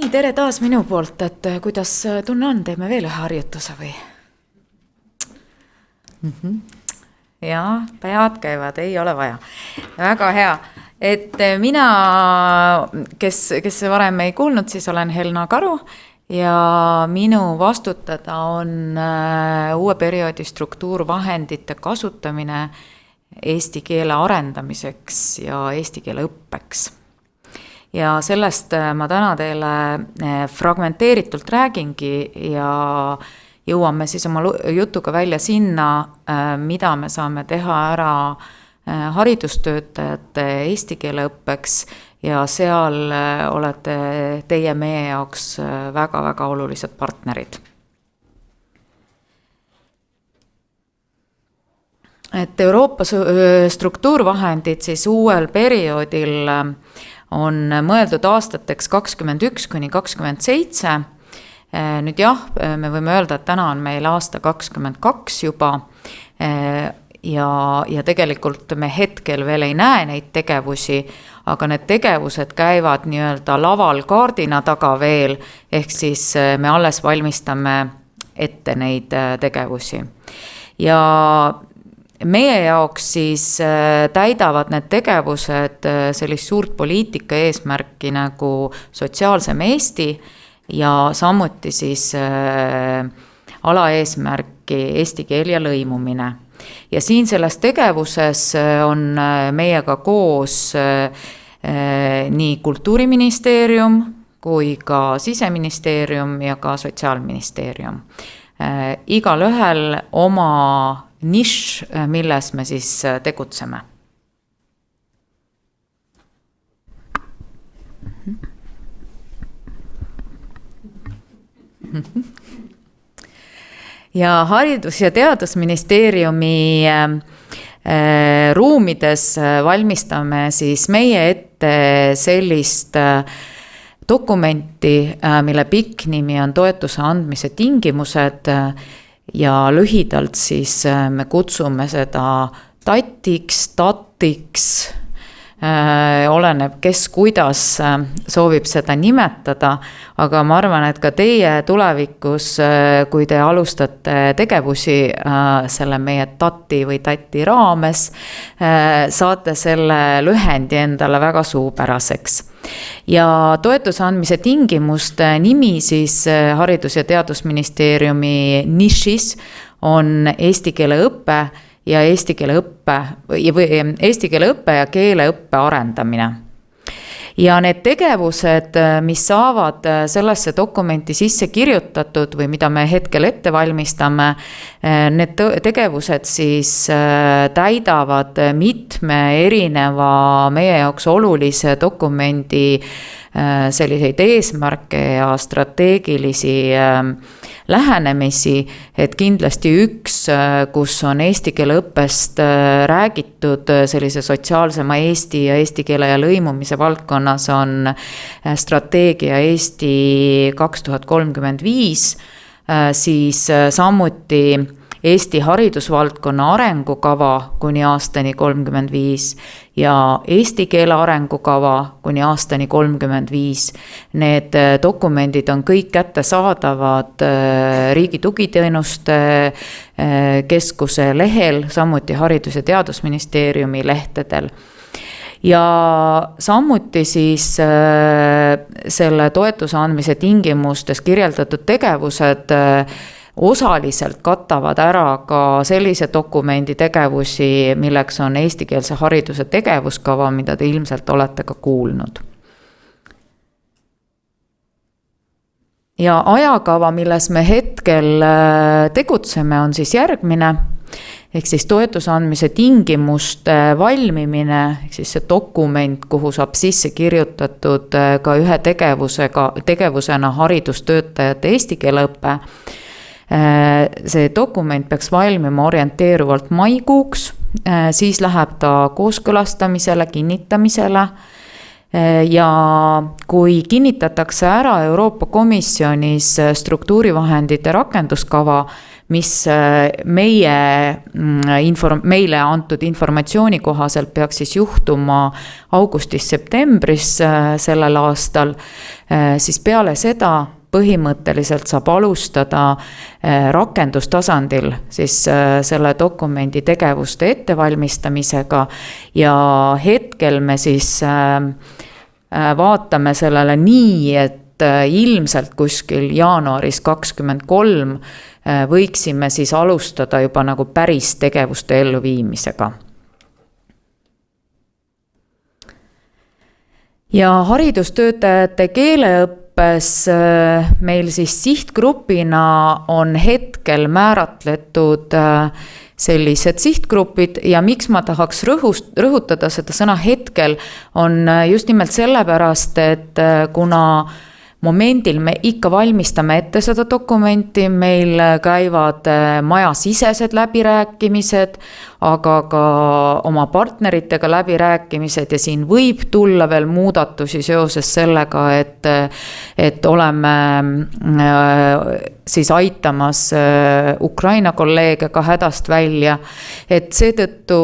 Nii, tere taas minu poolt, et kuidas tunne on, teeme veel ühe harjutuse või? Jaa, pead käivad, ei ole vaja. Väga hea, et mina, kes varem ei kuulnud, siis olen Helna Karu ja minu vastutada on uue perioodi struktuurvahendite kasutamine eesti keele arendamiseks ja eesti keele õppeks. Ja sellest ma täna teile fragmenteeritult räägingi ja jõuame siis oma jutuga välja sinna, mida me saame teha ära haridustöötajate eesti keele õppeks ja seal olete teie meie jaoks väga-väga olulised partnerid. Et Euroopa struktuurvahendid siis uuel perioodil on mõeldud aastateks 2021–2027. Nüüd jah, me võime öelda, et täna on meil aasta 2022 juba ja tegelikult me hetkel veel ei näe neid tegevusi, aga need tegevused käivad nii-öelda laval kaardina taga veel, ehk siis me alles valmistame ette neid tegevusi. Ja meie jaoks siis täidavad need tegevused sellist suurt poliitika eesmärki nagu sotsiaalsem Eesti ja samuti siis alaeesmärki eesti keel ja lõimumine. Ja siin selles tegevuses on meiega koos nii Kultuuriministeerium kui ka Siseministeerium ja ka Sotsiaalministeerium. Igal ühel oma nišš, milles me siis tegutseme. Ja Haridus- ja Teadusministeeriumi ruumides valmistame siis meie ette sellist dokumenti, mille pikk nimi on toetuse andmise tingimused ja lühidalt siis me kutsume seda tatiks, oleneb kes kuidas soovib seda nimetada, aga ma arvan, et ka teie tulevikus, kui te alustate tegevusi selle meie tati või tati raames, saate selle lühendi endale väga suupäraseks. Ja toetuse andmise tingimuste nimi siis Haridus- ja Teadusministeeriumi nišis on eesti keele õppe ja eesti keele õppe ja keeleõppe arendamine. Ja need tegevused, mis saavad sellesse dokumenti sisse kirjutatud või mida me hetkel ette valmistame, need tegevused siis täidavad mitme erineva meie jaoks olulise dokumendi selliseid eesmärke ja strateegilisi lähenemisi, et kindlasti üks, kus on eesti keele õppest räägitud sellise sotsiaalsema Eesti ja eesti keele ja lõimumise valdkonnas on strateegia Eesti 2035, siis samuti Eesti haridusvaldkonna arengukava kuni aastani 35 ja eesti keele arengukava kuni aastani 35. Need dokumendid on kõik kättesaadavad Riigi Tugiteenuste Keskuse lehel, samuti Haridus- ja Teadusministeeriumi lehtedel. Ja samuti siis selle toetuse andmise tingimustes kirjeldatud tegevused osaliselt katavad ära ka sellise dokumendi tegevusi, milleks on eestikeelse hariduse tegevuskava, mida te ilmselt olete ka kuulnud. Ja ajakava, milles me hetkel tegutseme, on siis järgmine, ehk siis toetuse andmise tingimuste valmimine, ehk siis see dokument, kuhu saab sisse kirjutatud ka ühe tegevusena haridustöötajate eesti keele õppe. See dokument peaks valmima orienteeruvalt maikuuks, siis läheb ta kooskõlastamisele, kinnitamisele ja kui kinnitatakse ära Euroopa Komisjonis struktuurivahendite rakenduskava, mis meile antud informatsiooni kohaselt peaks siis juhtuma augustis-septembris sellel aastal, siis peale seda põhimõtteliselt saab alustada rakendustasandil siis selle dokumendi tegevuste ettevalmistamisega ja hetkel me siis vaatame sellele nii, et ilmselt kuskil jaanuaris 2023 võiksime siis alustada juba nagu päris tegevuste elluviimisega. Ja haridustöötajate keeleõppes meil siis sihtgrupina on hetkel määratletud sellised sihtgrupid ja miks ma tahaks rõhutada seda sõna hetkel on just nimelt sellepärast, et kuna momendil me ikka valmistame ette seda dokumenti, meil käivad majasisesed läbirääkimised, aga ka oma partneritega läbirääkimised ja siin võib tulla veel muudatusi seoses sellega, et oleme siis aitamas Ukraina kolleege ka hädast välja, et seetõttu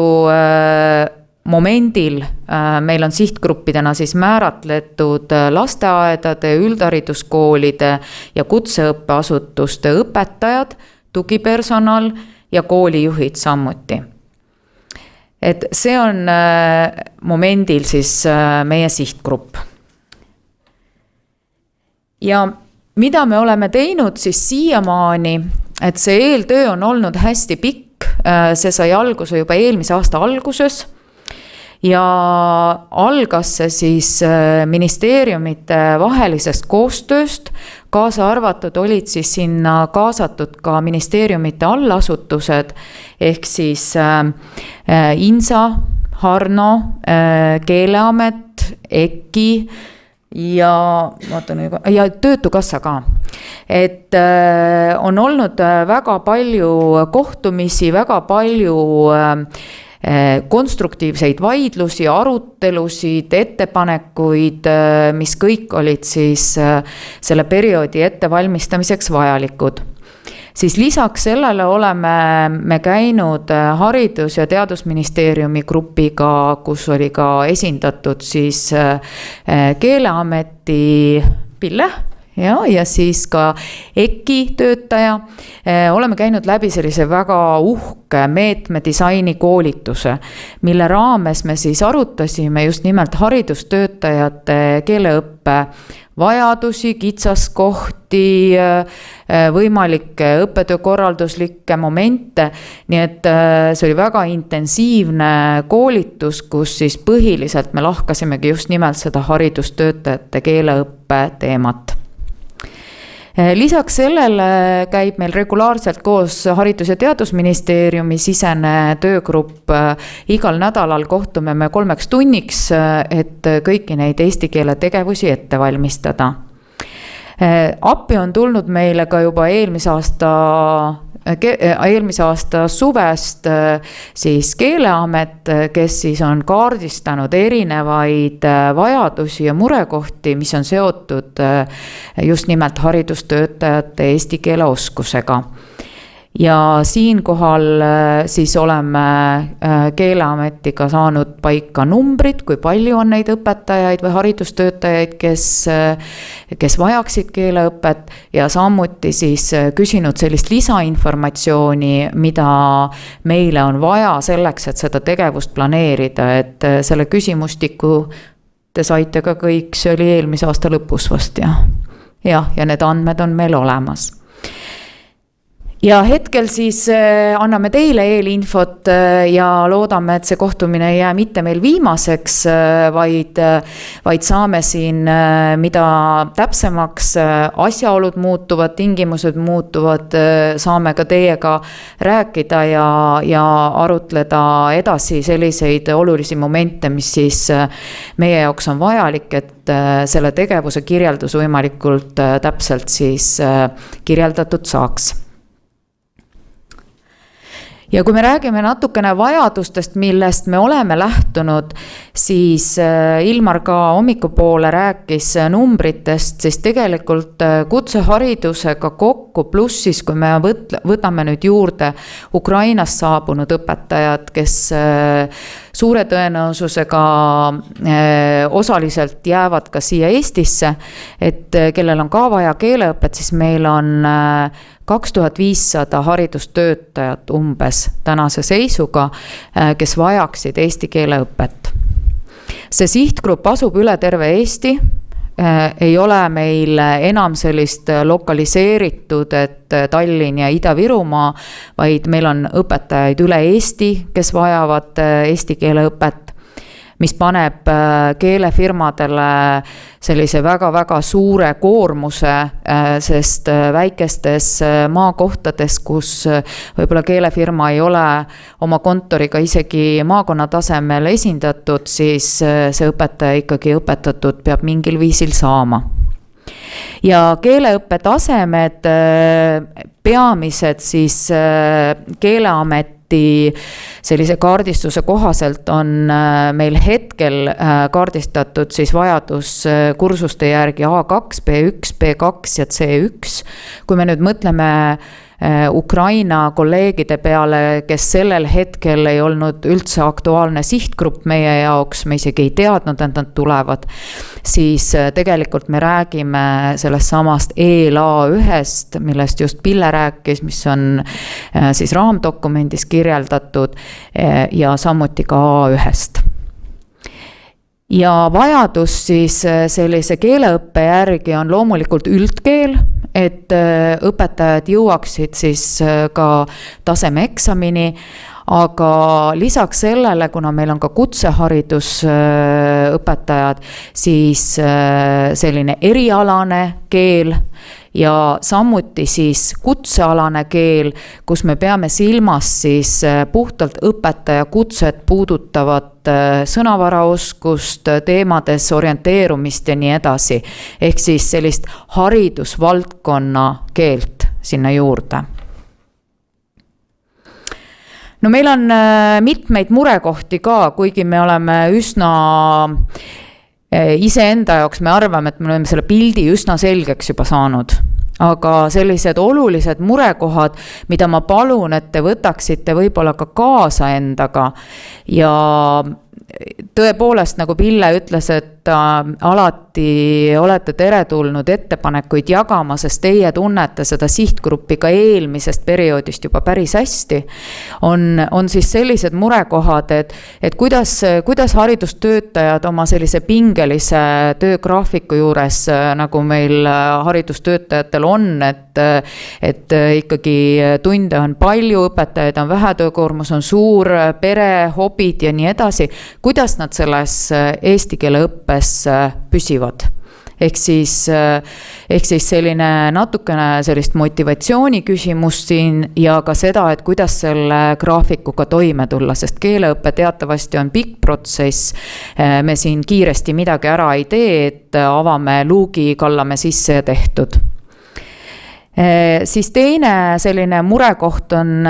momendil meil on sihtgruppidena siis määratletud lasteaedade, üldhariduskoolide ja kutseõppeasutuste õpetajad, tugipersonal ja koolijuhid samuti. Et see on momendil siis meie sihtgrupp. Ja mida me oleme teinud siis siiamaani, et see eeltöö on olnud hästi pikk, see sai alguse juba eelmise aasta alguses. Ja algas see siis ministeeriumite vahelisest koostööst, kaasa arvatud olid siis sinna kaasatud ka ministeeriumite allasutused, ehk siis INSA, Harno, Keeleamet, EKI ja Töötukassa ka. Et on olnud väga palju kohtumisi, väga palju konstruktiivseid vaidlusi, arutelusid, ettepanekuid, mis kõik olid siis selle perioodi ettevalmistamiseks vajalikud. Siis lisaks sellele oleme me käinud Haridus- ja Teadusministeeriumi grupiga, kus oli ka esindatud siis Keeleameti Pille ja siis ka EKI töötaja. Oleme käinud läbi sellise väga uhke meetmedisaini koolituse, mille raames me siis arutasime just nimelt haridustöötajate keeleõppe vajadusi, kitsaskohti, võimalikke õppetöökorralduslikke momente. Nii et see oli väga intensiivne koolitus, kus siis põhiliselt me lahkasimegi just nimelt seda haridustöötajate keeleõppe teemat. Lisaks sellele käib meil regulaarselt koos Haridus- ja Teadusministeeriumi sisene töögrupp. Igal nädalal kohtume me 3 tunniks, et kõiki neid eesti keele tegevusi ette valmistada. Appi on tulnud meile ka juba eelmise aasta suvest siis Keeleamet, kes siis on kaardistanud erinevaid vajadusi ja murekohti, mis on seotud just nimelt haridustöötajate eesti keele oskusega. Ja siinkohal siis oleme Keeleametiga saanud paika numbrid, kui palju on neid õpetajaid või haridustöötajaid, kes vajaksid keeleõpet ja samuti siis küsinud sellist lisainformatsiooni, mida meile on vaja selleks, et seda tegevust planeerida, et selle küsimustiku te saite ka kõik, see oli eelmise aasta lõpus vast ja need andmed on meil olemas. Ja hetkel siis anname teile eelinfot ja loodame, et see kohtumine ei jää mitte meil viimaseks, vaid saame siin, mida täpsemaks asjaolud muutuvad, tingimused muutuvad, saame ka teiega rääkida ja arutleda edasi selliseid olulisi momente, mis siis meie jaoks on vajalik, et selle tegevuse kirjeldus võimalikult täpselt siis kirjeldatud saaks. Ja kui me räägime natukene vajadustest, millest me oleme lähtunud, siis Ilmar ka hommikupoole rääkis numbritest, siis tegelikult kutseharidusega kokku, pluss siis kui me võtame nüüd juurde Ukrainast saabunud õpetajad, kes suure tõenäosusega osaliselt jäävad ka siia Eestisse, et kellel on ka vaja keeleõpet, siis meil on 2500 haridustöötajat umbes tänase seisuga, kes vajaksid eesti keeleõpet. See sihtgrupp asub üle terve Eesti, ei ole meil enam sellist lokaliseeritud, et Tallinn ja Ida-Virumaa, vaid meil on õpetajaid üle Eesti, kes vajavad eesti keeleõpet, mis paneb keelefirmadele sellise väga-väga suure koormuse, sest väikestes maakohtades, kus võib-olla keelefirma ei ole oma kontoriga isegi maakonna tasemel esindatud, siis see õpetaja ikkagi õpetatud peab mingil viisil saama. Ja keeleõppe tasemed peamised siis Keeleameti sellise kaardistuse kohaselt on meil hetkel kaardistatud siis vajadus kursuste järgi A2, B1, B2 ja C1. Kui me nüüd mõtleme Ukraina kolleegide peale, kes sellel hetkel ei olnud üldse aktuaalne sihtgrupp meie jaoks, me isegi ei teadnud, et nad tulevad, siis tegelikult me räägime sellest samast ELA1-st, millest just Pille rääkis, mis on siis raamdokumendis kirjeldatud ja samuti ka A1-st. Ja vajadus siis sellise keeleõppe järgi on loomulikult üldkeel, et õpetajad jõuaksid siis ka tasemeeksamini, aga lisaks sellele, kuna meil on ka kutseharidusõpetajad, siis selline erialane keel ja samuti siis kutsealane keel, kus me peame silmas siis puhtalt õpetaja kutset puudutavat sõnavaraoskust, teemades orienteerumist ja nii edasi. Ehk siis sellist haridusvaldkonna keelt sinna juurde. No meil on mitmeid murekohti ka, kuigi me oleme üsna iseenda jaoks, me arvame, et me oleme selle pildi üsna selgeks juba saanud. Aga sellised olulised murekohad, mida ma palun, et te võtaksite võib-olla ka kaasa endaga ja tõepoolest, nagu Pille ütles, et alati olete teretulnud ettepanekuid jagama, sest teie tunnete seda sihtgruppi ka eelmisest perioodist juba päris hästi, on siis sellised murekohad, et kuidas haridustöötajad oma sellise pingelise töögraafiku juures, nagu meil haridustöötajatel on, et ikkagi tunde on palju, õpetajaid on vähe, töökoormus on suur, pere, hobid ja nii edasi, kuidas nad selles eesti keele õppes püsivad. Ehk siis selline natukene sellist motivatsiooni küsimust siin ja ka seda, et kuidas selle graafikuga toime tulla, sest keeleõppe teatavasti on pikk protsess. Me siin kiiresti midagi ära ei tee, et avame luugi, kallame sisse ja tehtud. Siis teine selline murekoht on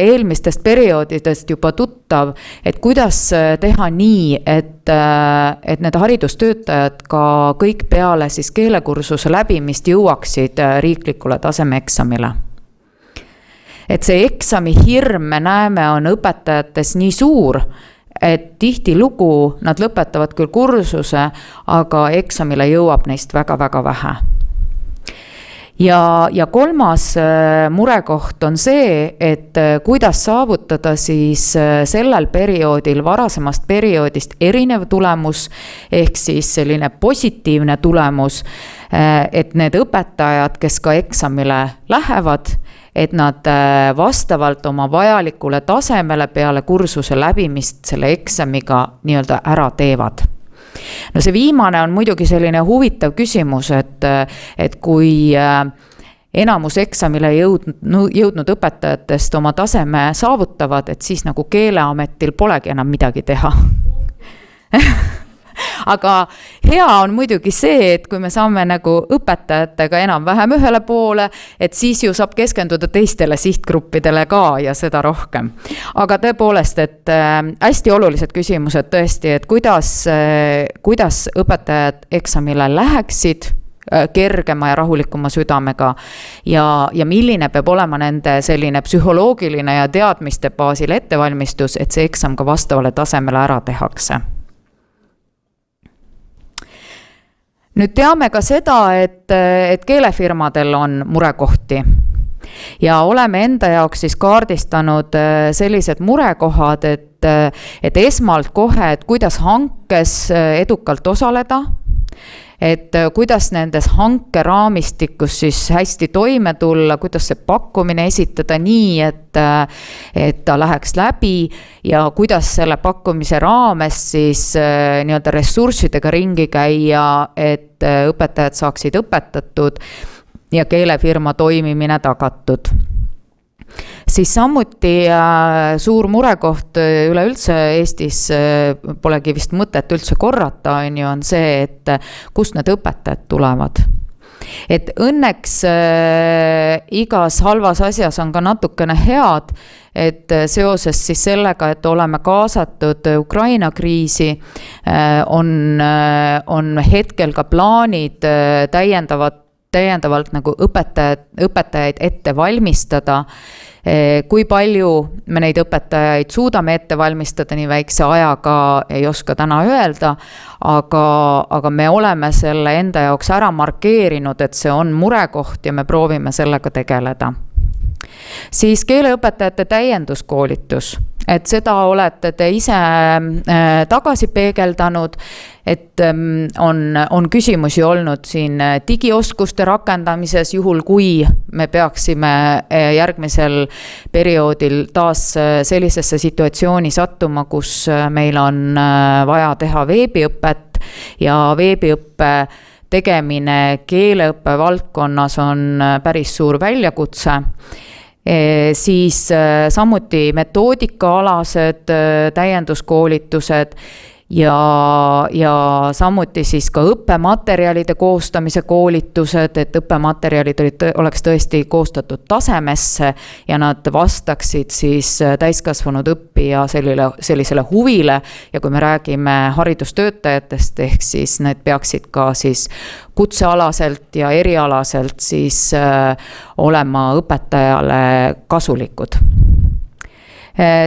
eelmistest perioodidest juba tuttav, et kuidas teha nii, et need haridustöötajad ka kõik peale siis keelekursuse läbimist jõuaksid riiklikule tasemeeksamile. Et see eksami hirm, me näeme, on õpetajates nii suur, et tihtilugu nad lõpetavad küll kursuse, aga eksamile jõuab neist väga-väga vähe. Ja kolmas murekoht on see, et kuidas saavutada siis sellel perioodil varasemast perioodist erinev tulemus, ehk siis selline positiivne tulemus, et need õpetajad, kes ka eksamile lähevad, et nad vastavalt oma vajalikule tasemele peale kursuse läbimist selle eksamiga nii-öelda ära teevad. No see viimane on muidugi selline huvitav küsimus, et kui enamus eksamile jõudnud õpetajatest oma taseme saavutavad, et siis nagu Keeleametil polegi enam midagi teha. aga hea on muidugi see, et kui me saame nagu õpetajatega enam-vähem ühele poole, et siis ju saab keskenduda teistele sihtgruppidele ka ja seda rohkem. Aga tõepoolest, et hästi olulised küsimused tõesti, et kuidas õpetajad eksamile läheksid kergema ja rahulikuma südamega ja milline peab olema nende selline psühholoogiline ja teadmiste baasil ettevalmistus, et see eksam ka vastavale tasemele ära tehakse. Nüüd teame ka seda, et keelefirmadel on murekohti ja oleme enda jaoks siis kaardistanud sellised murekohad, et esmalt kohe, et kuidas hankes edukalt osaleda, et kuidas nendes hankeraamistikus siis hästi toime tulla, kuidas see pakkumine esitada nii, et ta läheks läbi ja kuidas selle pakkumise raames siis nii-öelda ressurssidega ringi käia, et õpetajad saaksid õpetatud ja keelefirma toimimine tagatud. Siis samuti suur murekoht üleüldse Eestis polegi vist mõtet üldse korrata, on see, et kust need õpetajad tulevad. Et õnneks igas halvas asjas on ka natukene head, et seoses siis sellega, et oleme kaasatud Ukraina kriisi, on hetkel ka plaanid täiendavalt nagu õpetajaid ette valmistada. Kui palju me neid õpetajaid suudame ette valmistada nii väikse ajaga, ei oska täna öelda, aga me oleme selle enda jaoks ära markeerinud, et see on murekoht ja me proovime sellega tegeleda. Siis keeleõpetajate täienduskoolitus, et seda olete te ise tagasi peegeldanud, et on küsimusi olnud siin digioskuste rakendamises, juhul kui me peaksime järgmisel perioodil taas sellisesse situatsiooni sattuma, kus meil on vaja teha veebiõpet ja veebiõppe tegemine keeleõppe valdkonnas on päris suur väljakutse. Siis samuti metoodikaalased täienduskoolitused ja samuti siis ka õppematerjalide koostamise koolitused, et õppematerjalid oleks tõesti koostatud tasemesse ja nad vastaksid siis täiskasvanud õppija sellisele huvile ja kui me räägime haridustöötajatest, ehk siis need peaksid ka siis kutsealaselt ja erialaselt siis olema õpetajale kasulikud.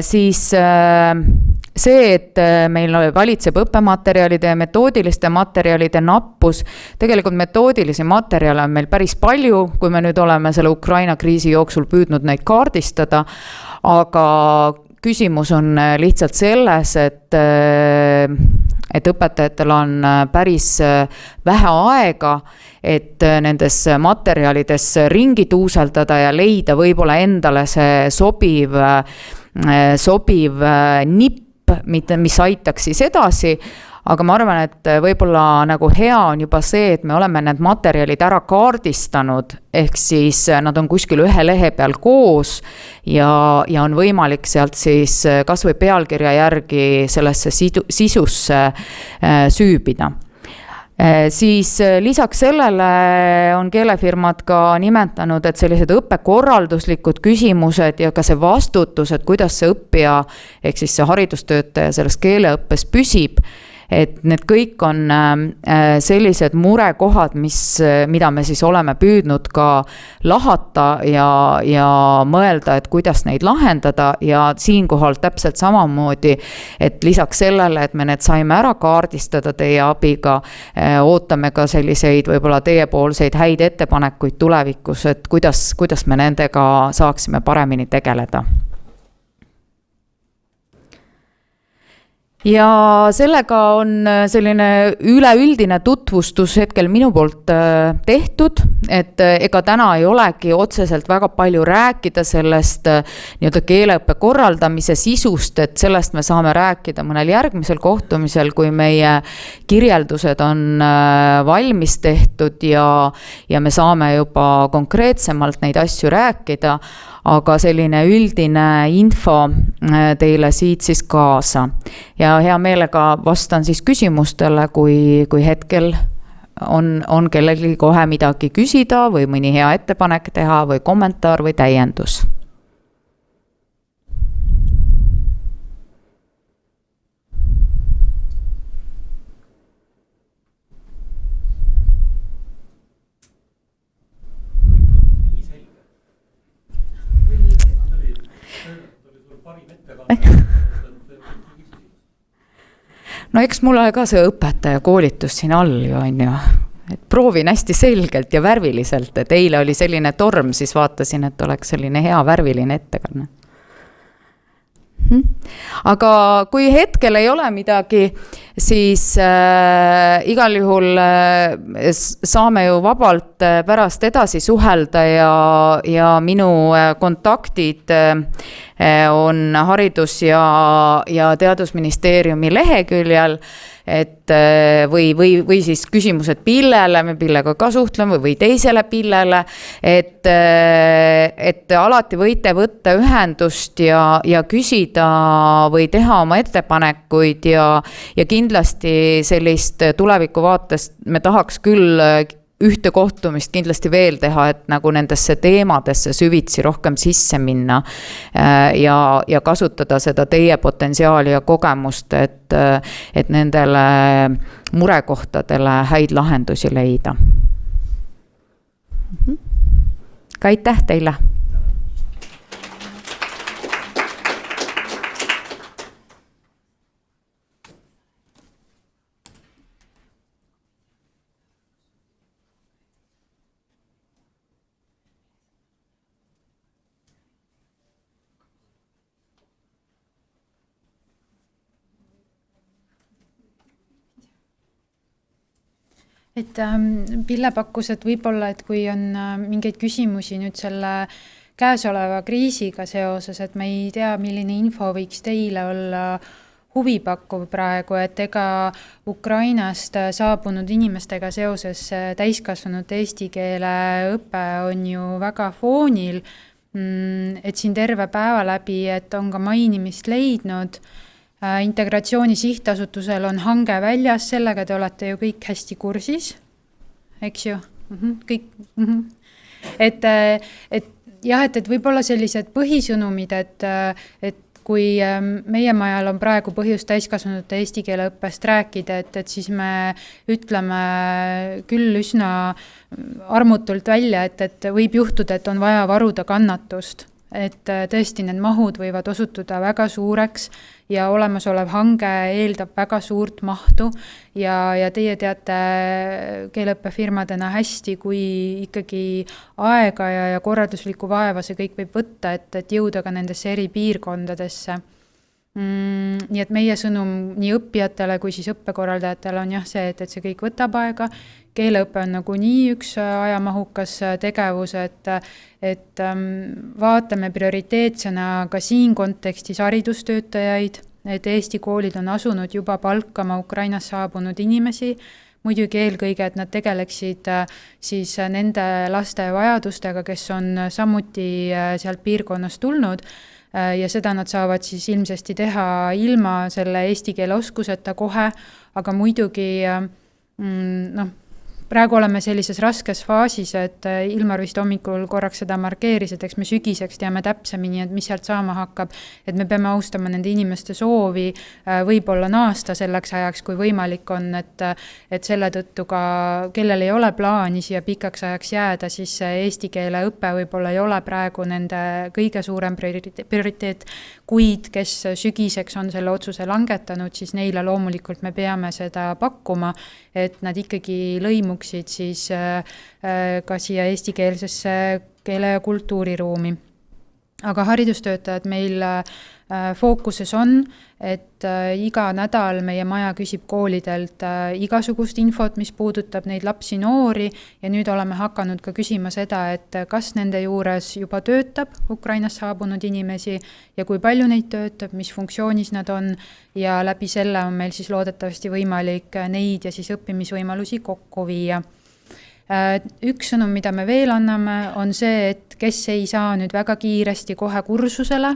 Siis see, et meil valitseb õppematerjalide ja metoodiliste materjalide nappus, tegelikult metoodilisi materjale on meil päris palju, kui me nüüd oleme selle Ukraina kriisi jooksul püüdnud neid kaardistada, aga küsimus on lihtsalt selles, et õpetajatel on päris vähe aega, et nendes materjalides ringi tuuseldada ja leida võib-olla endale see sobiv nipp, mis aitaks siis edasi, aga ma arvan, et võib-olla nagu hea on juba see, et me oleme need materjalid ära kaardistanud, ehk siis nad on kuskil ühe lehe peal koos ja on võimalik sealt siis kas või pealkirja järgi sellesse sisusse süübida. Siis lisaks sellele on keelefirmad ka nimetanud, et sellised õppekorralduslikud küsimused ja ka see vastutus, et kuidas see õppija ehk siis see haridustöötaja selles keeleõppes püsib, et need kõik on sellised murekohad, mida me siis oleme püüdnud ka lahata ja mõelda, et kuidas neid lahendada ja siinkohal täpselt samamoodi, et lisaks sellele, et me need saime ära kaardistada teie abiga, ootame ka selliseid võib-olla teiepoolseid häid ettepanekuid tulevikus, et kuidas me nendega saaksime paremini tegeleda. Ja sellega on selline üleüldine tutvustus hetkel minu poolt tehtud, et ega täna ei olegi otseselt väga palju rääkida sellest nii-öelda keeleõppe korraldamise sisust, et sellest me saame rääkida mõnel järgmisel kohtumisel, kui meie kirjeldused on valmis tehtud ja me saame juba konkreetsemalt neid asju rääkida, aga selline üldine info teile siit siis kaasa. Ja hea meelega vastan siis küsimustele, kui hetkel on kellelgi kohe midagi küsida või mõni hea ettepanek teha või kommentaar või täiendus. No eks mul ole ka see õpetaja koolitus siin all ju on ju, et proovin hästi selgelt ja värviliselt, et eile oli selline torm, siis vaatasin, et oleks selline hea värviline ettekanne. Aga kui hetkel ei ole midagi, siis igal juhul saame ju vabalt pärast edasi suhelda ja minu kontaktid on Haridus- ja Teadusministeeriumi leheküljel, et või siis küsimused Pillele, me Pillega ka suhtleme või teisele Pillele, et alati võite võtta ühendust ja küsida või teha oma ettepanekuid ja kindlasti sellist tulevikuvaatest me tahaks küll ühte kohtumist kindlasti veel teha, et nagu nendesse teemadesse süvitsi rohkem sisse minna ja kasutada seda teie potentsiaali ja kogemust, et nendele murekohtadele häid lahendusi leida. Aitäh teile! Et Pille pakkus, et võib-olla, et kui on mingeid küsimusi nüüd selle käesoleva kriisiga seoses, et me ei tea, milline info võiks teile olla huvipakkuv praegu, et ega Ukrainast saabunud inimestega seoses täiskasvanud eesti keele õpe on ju väga foonil, et siin terve päeva läbi, et on ka mainimist leidnud. Integratsiooni sihtasutusel on hange väljas, sellega te olete ju kõik hästi kursis, eks ju? Kõik. Et võib-olla sellised põhisõnumid, et kui meie majal on praegu põhjus täiskasvanute eesti keele õppest rääkida, et siis me ütleme küll üsna armutult välja, et võib juhtuda, et on vaja varuda kannatust. Et tõesti need mahud võivad osutuda väga suureks ja olemasolev hange eeldab väga suurt mahtu ja teie teate keeleõppefirmadena hästi, kui ikkagi aega ja korralduslikku vaeva see kõik võib võtta, et jõuda ka nendesse eri piirkondadesse. Nii et meie sõnum nii õppijatele kui siis õppekorraldajatele on jah see, et see kõik võtab aega. Keeleõpe on nagu nii üks ajamahukas tegevus, et vaatame prioriteetsena ka siin kontekstis haridustöötajaid, et Eesti koolid on asunud juba palkama Ukrainas saabunud inimesi, muidugi eelkõige, et nad tegeleksid siis nende laste vajadustega, kes on samuti sealt piirkonnast tulnud ja seda nad saavad siis ilmsesti teha ilma selle eesti keele oskuseta kohe, aga muidugi praegu oleme sellises raskes faasis, et Ilmar vist hommikul korraks seda markeeris, et eks me sügiseks teame täpsemini, et mis sealt saama hakkab, et me peame austama nende inimeste soovi võib-olla naasta selleks ajaks, kui võimalik on, et selle tõttu ka, kellel ei ole plaani siia pikaks ajaks jääda, siis eesti keele õpe võib-olla ei ole praegu nende kõige suurem prioriteet, kuid kes sügiseks on selle otsuse langetanud, siis neile loomulikult me peame seda pakkuma, et nad ikkagi lõimuksid siis ka siia eestikeelsesse keele- ja kultuuriruumi. Aga haridustöötajad meil fookuses on, et iga nädal meie maja küsib koolidelt igasugust infot, mis puudutab neid lapsi noori ja nüüd oleme hakanud ka küsima seda, et kas nende juures juba töötab Ukrainas saabunud inimesi ja kui palju neid töötab, mis funktsioonis nad on ja läbi selle on meil siis loodetavasti võimalik neid ja siis õppimisvõimalusi kokku viia. Üks sõnum, mida me veel anname, on see, et kes ei saa nüüd väga kiiresti kohe kursusele,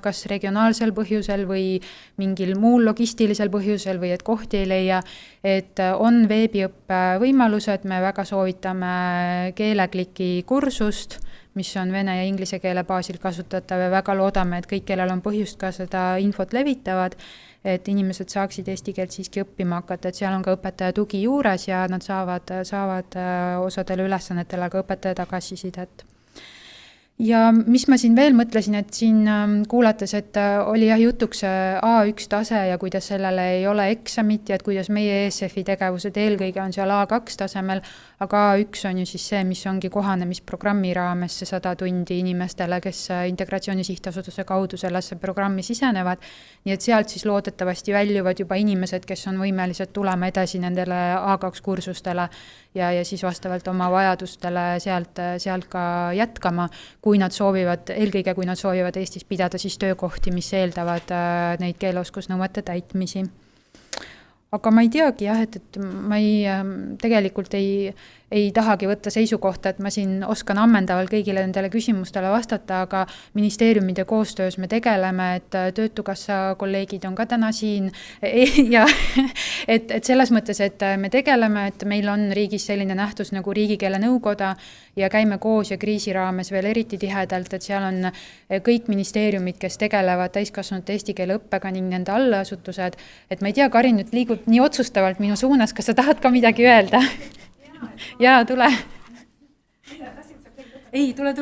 kas regionaalsel põhjusel või mingil muul logistilisel põhjusel või et kohti ei leia, et on veebiõppe võimalused, me väga soovitame keelekliki kursust, mis on vene ja inglise keele baasil kasutatav ja väga loodame, et kõik, kellel on põhjust ka seda infot levitavad, et inimesed saaksid eesti keelt siiski õppima hakata, et seal on ka õpetaja tugi juures ja nad saavad osadele ülesannetele ka õpetaja tagasisidet. Ja mis ma siin veel mõtlesin, et siin kuulates, et oli jutuks A1 tase ja kuidas sellele ei ole eksamit ja et kuidas meie ESF-i tegevused eelkõige on seal A2 tasemel, aga A1 on ju siis see, mis ongi kohanemisprogrammi raames see 100 tundi inimestele, kes Integratsiooni Sihtasutuse kaudu sellesse programmi sisenevad. Nii et sealt siis loodetavasti väljuvad juba inimesed, kes on võimelised tulema edasi nendele A2 kursustele ja siis vastavalt oma vajadustele sealt ka jätkama, kui nad soovivad, eelkõige kui nad soovivad Eestis pidada siis töökohti, mis eeldavad neid keeleoskusnõuete täitmisi. Aga ma ei teagi et ma tegelikult ei tahagi võtta seisukohta, et ma siin oskan ammendaval kõigile nendele küsimustele vastata, aga ministeeriumide koostöös me tegeleme, et Töötukassa kolleegid on ka täna siin ja et selles mõttes, et me tegeleme, et meil on riigis selline nähtus nagu riigikeele nõukoda ja käime koos ja kriisi raames veel eriti tihedalt, et seal on kõik ministeeriumid, kes tegelevad täiskasvanute eesti keele õppega ning nende allasutused, et ma ei tea, Karin nüüd liigub nii otsustavalt minu suunas, kas sa tahad ka midagi öelda? Jaa, tule. Ei, tule.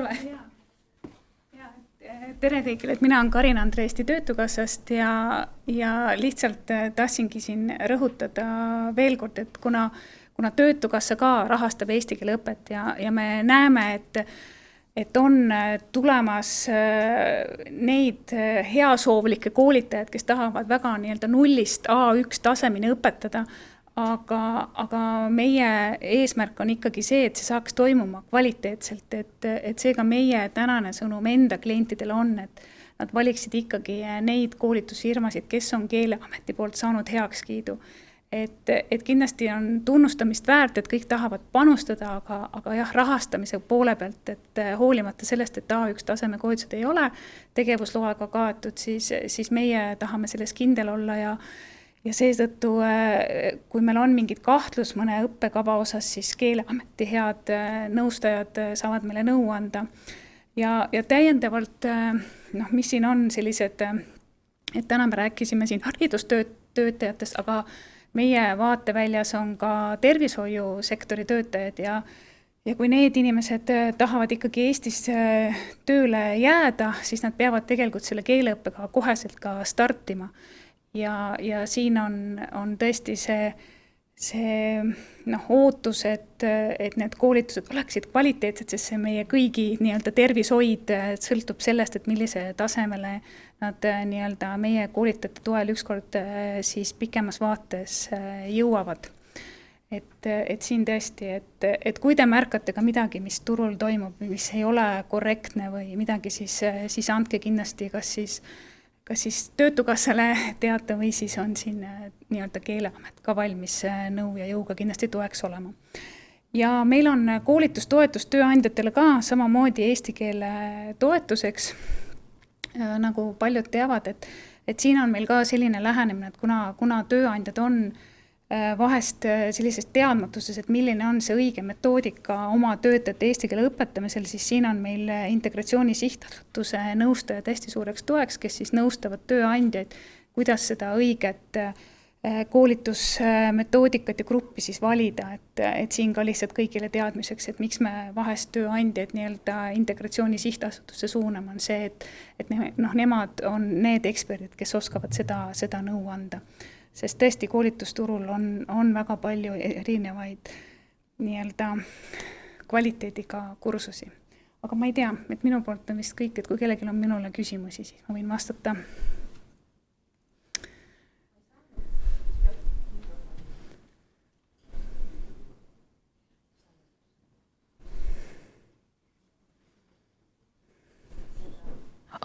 Tere kõigile, et mina olen Karin Andre Eesti Töötukassast ja lihtsalt tahtsingi siin rõhutada veel kord, et kuna Töötukassa ka rahastab eesti keele õpet ja me näeme, et on tulemas neid heasoovlikke koolitajaid, kes tahavad väga nii-öelda nullist A1 tasemeni õpetada, aga meie eesmärk on ikkagi see, et see saaks toimuma kvaliteetselt, et seega meie tänane sõnum enda klientidele on, et nad valiksid ikkagi neid koolitusfirmasid, kes on Keeleameti poolt saanud heakskiidu. Et kindlasti on tunnustamist väärt, et kõik tahavad panustada, aga rahastamise poole pealt, et hoolimata sellest, et A1 taseme koolitused ei ole tegevusloaga kaetud, siis meie tahame selles kindel olla ja seetõttu, kui meil on mingid kahtlus mõne õppekava osas, siis Keeleameti head nõustajad saavad meile nõu anda. Ja täiendavalt, mis siin on sellised, et täna me rääkisime siin haridustöötajatest, aga meie vaateväljas on ka tervishoiusektori töötajad ja kui need inimesed tahavad ikkagi Eestis tööle jääda, siis nad peavad tegelikult selle keeleõppega koheselt ka startima. Ja siin on tõesti see ootus, et need koolitused oleksid kvaliteetsed, sest see meie kõigi nii-öelda tervishoid sõltub sellest, et millise tasemele nad nii-öelda meie koolitajate toel ükskord siis pikemas vaates jõuavad. Et siin tõesti, et kui te märkate ka midagi, mis turul toimub, mis ei ole korrektne või midagi, siis andke kindlasti kas siis Töötukassale teate või siis on siin nii-öelda Keeleamet ka valmis nõu ja jõuga kindlasti toeks olema. Ja meil on koolitustoetus tööandjatele ka samamoodi eesti keele toetuseks, nagu paljud teavad, et siin on meil ka selline lähenemine, et kuna tööandjad on vahest sellises teadmatuses, et milline on see õige metoodika oma töötajate eesti keele õpetamisel, siis siin on meil Integratsiooni Sihtasutuse nõustajad hästi suureks toeks, kes siis nõustavad tööandjaid, kuidas seda õiget koolitusmetoodikat ja gruppi siis valida, et siin ka lihtsalt kõigile teadmiseks, et miks me vahest tööandjaid nii-öelda Integratsiooni Sihtasutuse suuname, on see, et nemad on need eksperdid, kes oskavad seda nõu anda. Sest tõesti koolitusturul on väga palju erinevaid nii-öelda kvaliteediga kursusi. Aga ma ei tea, et minu poolt on vist kõik, et kui kellelgi on minule küsimusi, siis ma võin vastata.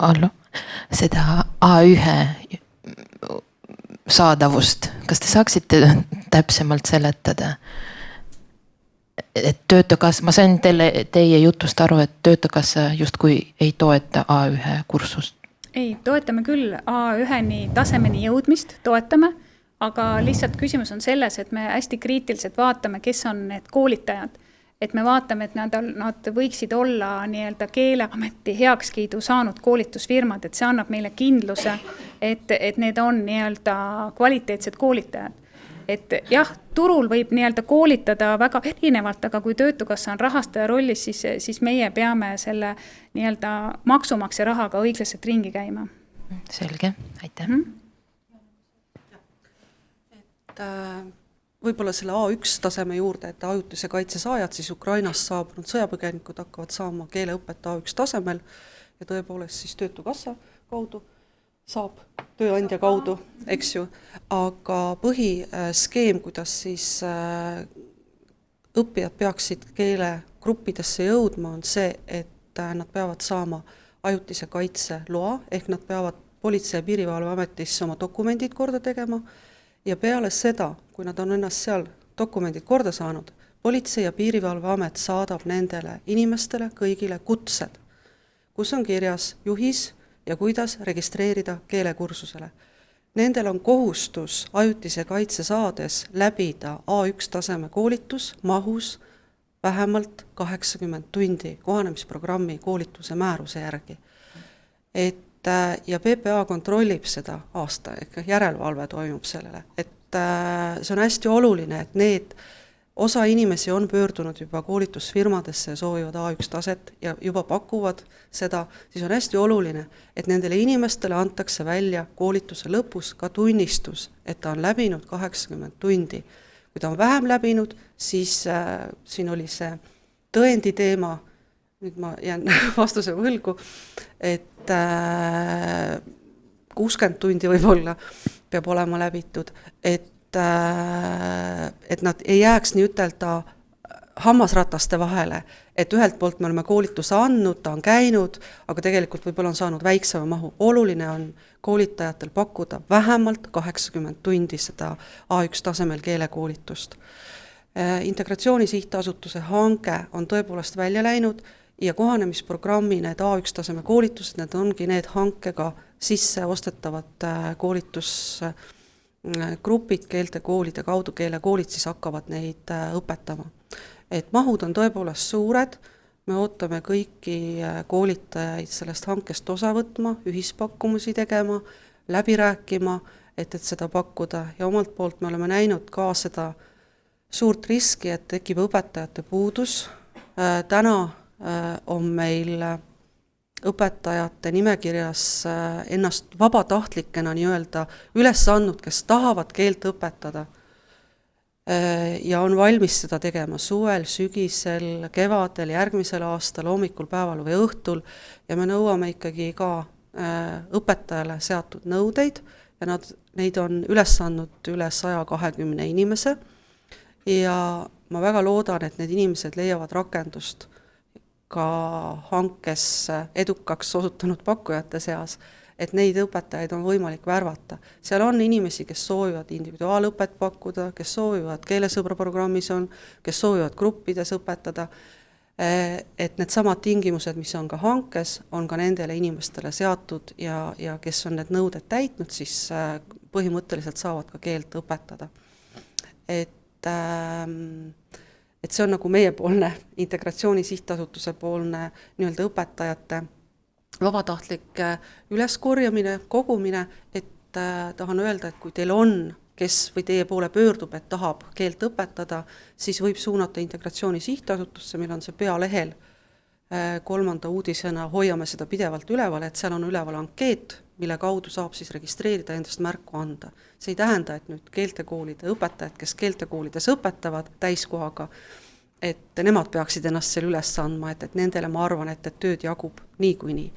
Allo, seda A1 saadavust, kas te saaksite täpsemalt seletada? et töötukassa, ma sain teie jutust aru, et töötukassa justkui ei toeta A1 kursust. Ei, toetame küll A1-ni tasemeni jõudmist, toetame, aga lihtsalt küsimus on selles, et me hästi kriitiliselt vaatame, kes on need koolitajad. Et me vaatame, et nad võiksid olla nii-öelda Keeleameti heakskiidu saanud koolitusfirmad, et see annab meile kindluse, et need on nii-öelda kvaliteetsed koolitajad. Et jah, turul võib nii-öelda koolitada väga erinevalt, aga kui töötukassa on rahastaja rollis, siis meie peame selle nii-öelda maksumaksja rahaga õiglaselt ringi käima. Selge, aitäh. Võib-olla selle A1 taseme juurde, et ajutise kaitse saajad, siis Ukrainast saabunud sõjapõgenikud hakkavad saama keeleõpet A1 tasemel ja tõepoolest siis töötukassa kaudu saab tööandja kaudu, eks ju, aga põhiskeem, kuidas siis õppijad peaksid keelegruppidesse jõudma, on see, et nad peavad saama ajutise kaitse loa, ehk nad peavad Politsei- ja Piirivalveametisse oma dokumendid korda tegema ja peale seda, kui nad on ennast seal dokumendid korda saanud, Politsei- ja Piirivalveamet saadab nendele inimestele kõigile kutsed, kus on kirjas juhis ja kuidas registreerida keelekursusele. Nendel on kohustus ajutise kaitse saades läbida A1 taseme koolitus mahus vähemalt 80 tundi kohanemisprogrammi koolituse määruse järgi. Ja PPA kontrollib seda aasta, ehk järelevalve toimub sellele. Et see on hästi oluline, et need osa inimesi on pöördunud juba koolitusfirmadesse ja soovivad A1 taset ja juba pakuvad seda, siis on hästi oluline, et nendele inimestele antakse välja koolituse lõpus ka tunnistus, et ta on läbinud 80 tundi. Kui ta on vähem läbinud, siis siin oli see tõendi teema, nüüd ma jään vastuse võlgu, et 60 tundi võib-olla peab olema läbitud, et nad ei jääks nii ütelda hammasrataste vahele, et ühelt poolt me oleme koolituse andnud, ta on käinud, aga tegelikult võib-olla on saanud väiksema mahu. Oluline on koolitajatel pakkuda vähemalt 80 tundi seda A1 tasemel keelekoolitust. Integratsiooni sihtasutuse hange on tõepoolest välja läinud ja kohanemisprogrammi need A1 taseme koolitused, need ongi need hankega sisse ostetavad koolitusgrupid, keeltekoolide kaudu keelekoolid siis hakkavad neid õpetama. Et mahud on tõepoolest suured, me ootame kõiki koolitajaid sellest hankest osa võtma, ühispakkumusi tegema, läbi rääkima, et seda pakkuda ja omalt poolt me oleme näinud ka seda suurt riski, et tekib õpetajate puudus. Täna on meil õpetajate nimekirjas ennast vabatahtlikena nii-öelda üles andnud, kes tahavad keelt õpetada ja on valmis seda tegema suvel, sügisel, kevadel, järgmisel aastal, hommikul, päeval või õhtul ja me nõuame ikkagi ka õpetajale seatud nõudeid ja neid on üles andnud üle 120 inimese ja ma väga loodan, et need inimesed leiavad rakendust ka hankes edukaks osutunud pakkujate seas, et neid õpetajaid on võimalik värvata. Seal on inimesi, kes soovivad individuaalõpet pakkuda, kes soovivad keelesõbra programmis on, kes soovivad gruppides õpetada, et need samad tingimused, mis on ka hankes, on ka nendele inimestele seatud ja kes on need nõuded täitnud, siis põhimõtteliselt saavad ka keelt õpetada. Et see on nagu meiepoolne integratsiooni sihtasutuse poolne nii-öelda õpetajate vabatahtlik üleskorjamine, kogumine, et tahan öelda, et kui teil on, kes või teie poole pöördub, et tahab keelt õpetada, siis võib suunata integratsiooni sihtasutusse, meil on see pealehel 3. uudisena, hoiame seda pidevalt üleval, et seal on üleval ankeet, mille kaudu saab siis registreerida, endast märku anda. See ei tähenda, et nüüd keeltekoolide õpetajad, kes keeltekoolides õpetavad täiskohaga, et nemad peaksid ennast seal üles andma, et nendele ma arvan, et tööd jagub niikuinii.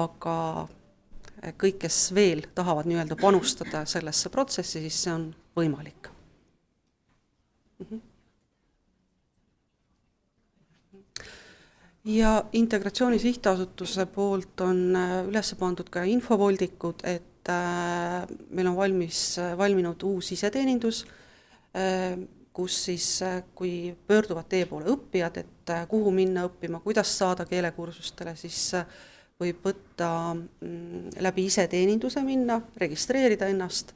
Aga kõik, kes veel tahavad nii-öelda panustada sellesse protsessi, siis see on võimalik. Ja integratsiooni sihtasutuse poolt on üles pandud ka infovoldikud, et meil on valminud uus iseteenindus. kus siis, kui pöörduvad teie poole õppijad, et kuhu minna õppima, kuidas saada keelekursustele, siis võib võtta läbi iseteeninduse minna, registreerida ennast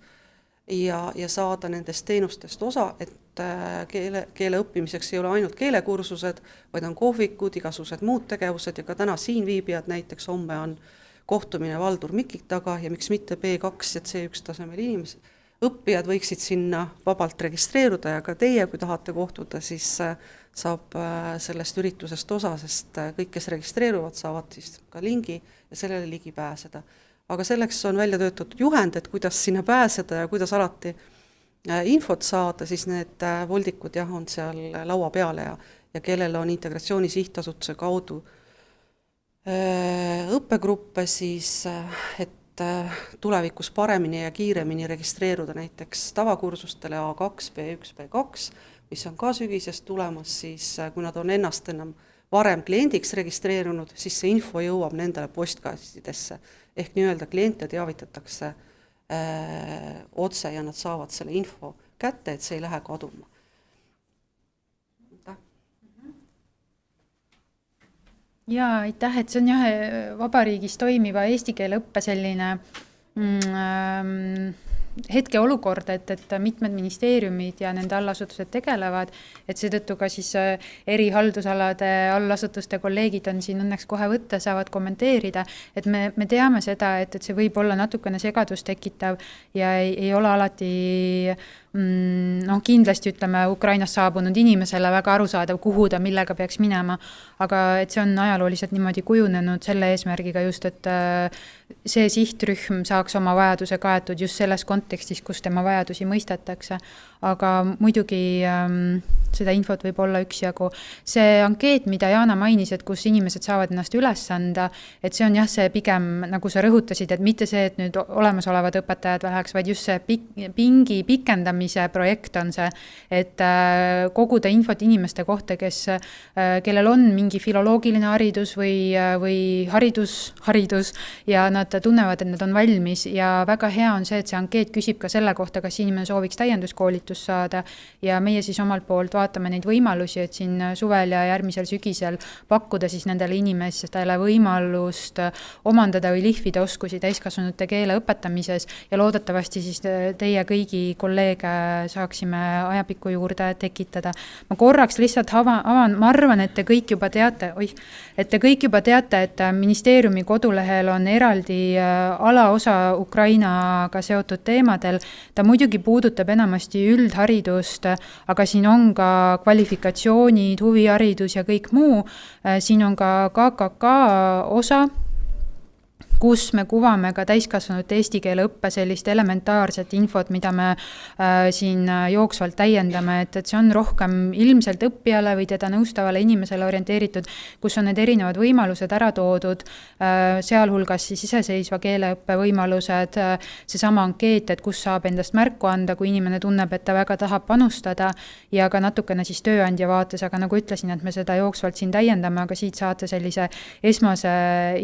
ja saada nendest teenustest osa, et keele õppimiseks ei ole ainult keelekursused, vaid on kohvikud, igasugused muud tegevused ja ka täna siin viibijad, näiteks homme on kohtumine Valdur Mikitaga ja miks mitte B2 ja C1 tasemel inimesed. Õppijad võiksid sinna vabalt registreeruda ja ka teie, kui tahate kohtuda, siis saab sellest üritusest osa, sest kõik, kes registreeruvad, saavad siis ka lingi ja sellele ligi pääseda. Aga selleks on välja töötatud juhend, et kuidas sinna pääseda ja kuidas alati infot saada, siis need voldikud on seal laua peale ja kellel on Integratsiooni Sihtasutuse kaudu õppegruppe, siis et tulevikus paremini ja kiiremini registreeruda näiteks tavakursustele A2, B1, B2, mis on ka sügisest tulemas, siis kui nad on ennast enam varem kliendiks registreerunud, siis see info jõuab nendele postkastidesse. Ehk nii-öelda kliente teavitatakse otse ja nad saavad selle info kätte, et see ei lähe kaduma. Jaa, aitäh, et see on vabariigis toimiva eesti keele õppe selline hetkeolukord, et mitmed ministeeriumid ja nende allasutused tegelevad, et seetõttu ka siis eri haldusalade allasutuste kolleegid on siin õnneks kohe võtta, saavad kommenteerida, et me teame seda, et see võib olla natukene segadust tekitav ja ei ole alati kindlasti ütleme Ukrainast saabunud inimesele väga arusaadav, kuhu ta millega peaks minema, aga et see on ajalooliselt niimoodi kujunenud selle eesmärgiga just, et see sihtrühm saaks oma vajaduse kaetud just selles kontekstis, kus tema vajadusi mõistetakse. Aga muidugi seda infot võib olla üksjagu. See ankeet, mida Jaana mainis, et kus inimesed saavad ennast üles anda, et see on see pigem, nagu sa rõhutasid, et mitte see, et nüüd olemasolevad õpetajad läheks, vaid just see pingi pikendamise projekt on see, et koguda infot inimeste kohta, kellel on mingi filoloogiline haridus või haridus ja nad tunnevad, et nad on valmis ja väga hea on see, et see ankeet küsib ka selle kohta, kas inimene sooviks täienduskoolitust saada ja meie siis omalt poolt vaatame neid võimalusi, et siin suvel ja järgmisel sügisel pakkuda siis nendele inimestele võimalust omandada või lihvida oskusi täiskasvanute keele õpetamises ja loodetavasti siis teie kõigi kolleege saaksime ajapikku juurde tekitada. Ma korraks lihtsalt avan, ma arvan, et te kõik juba teate, et ministeeriumi kodulehel on eraldi alaosa Ukrainaga seotud teemadel. Ta muidugi puudutab enamasti üldharidust, aga siin on ka kvalifikatsioonid, huviharidus ja kõik muu. Siin on ka KKK osa, kus me kuvame ka täiskasvanute eesti keele õppe sellist elementaarset infot, mida me siin jooksvalt täiendame, et see on rohkem ilmselt õppijale või teda nõustavale inimesele orienteeritud, kus on need erinevad võimalused ära toodud, sealhulgas siis iseseisva keeleõppe võimalused, seesama ankeet, et kus saab endast märku anda, kui inimene tunneb, et ta väga tahab panustada ja ka natukene siis tööandja vaates, aga nagu ütlesin, et me seda jooksvalt siin täiendame, aga siit saate sellise esmase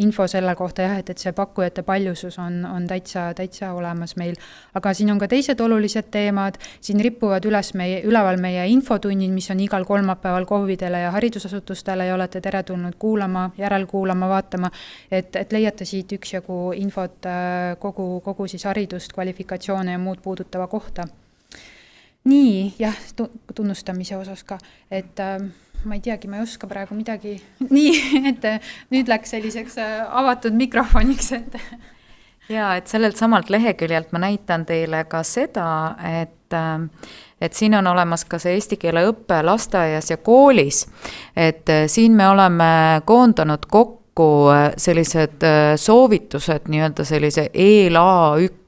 info selle kohta, et see pakkujate paljusus on täitsa olemas meil. Aga siin on ka teised olulised teemad, siin rippuvad üleval meie infotunnid, mis on igal kolmapäeval KOV-idele ja haridusasutustele ja olete teretulnud kuulama, järelkuulama, vaatama, et leiate siit üksjagu infot kogu siis haridust, kvalifikatsioone ja muud puudutava kohta. Nii, tunnustamise osas ka, et ma ei teagi, ma ei oska praegu midagi. Nii, et nüüd läks selliseks avatud mikrofoniks. Ja, et sellelt samalt leheküljelt ma näitan teile ka seda, et siin on olemas ka see eesti keele õppe lasteaias ja koolis, et siin me oleme koondanud kokku sellised soovitused nii-öelda sellise ELA1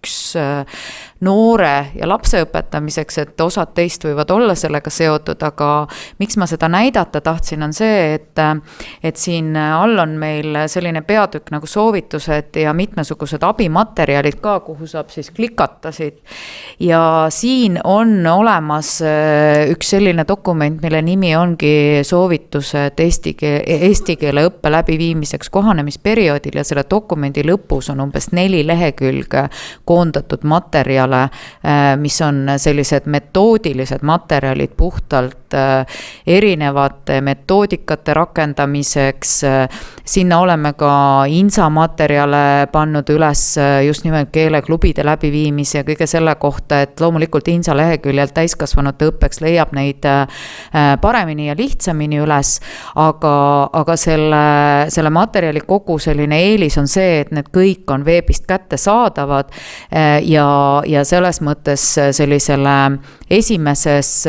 noore ja lapse õpetamiseks, et osad teist võivad olla sellega seotud, aga miks ma seda näidata tahtsin, on see, et siin all on meil selline peatükk nagu soovitused ja mitmesugused abimaterjalid ka, kuhu saab siis klikata siit. Ja siin on olemas üks selline dokument, mille nimi ongi soovitused eesti keele õppe läbiviimiseks kohanemisperioodil ja selle dokumendi lõpus on umbes 4 lehekülge koondatud materjale, mis on sellised metoodilised materjalid puhtalt erinevate metoodikate rakendamiseks. Sinna oleme ka INSA materjale pannud üles just nimelt keeleklubide läbiviimise ja kõige selle kohta, et loomulikult INSA leheküljelt täiskasvanute õppeks leiab neid paremini ja lihtsamini üles, aga selle materjali kogu selline eelis on see, et need kõik on veebist kättesaadavad ja selles mõttes sellisele esimeses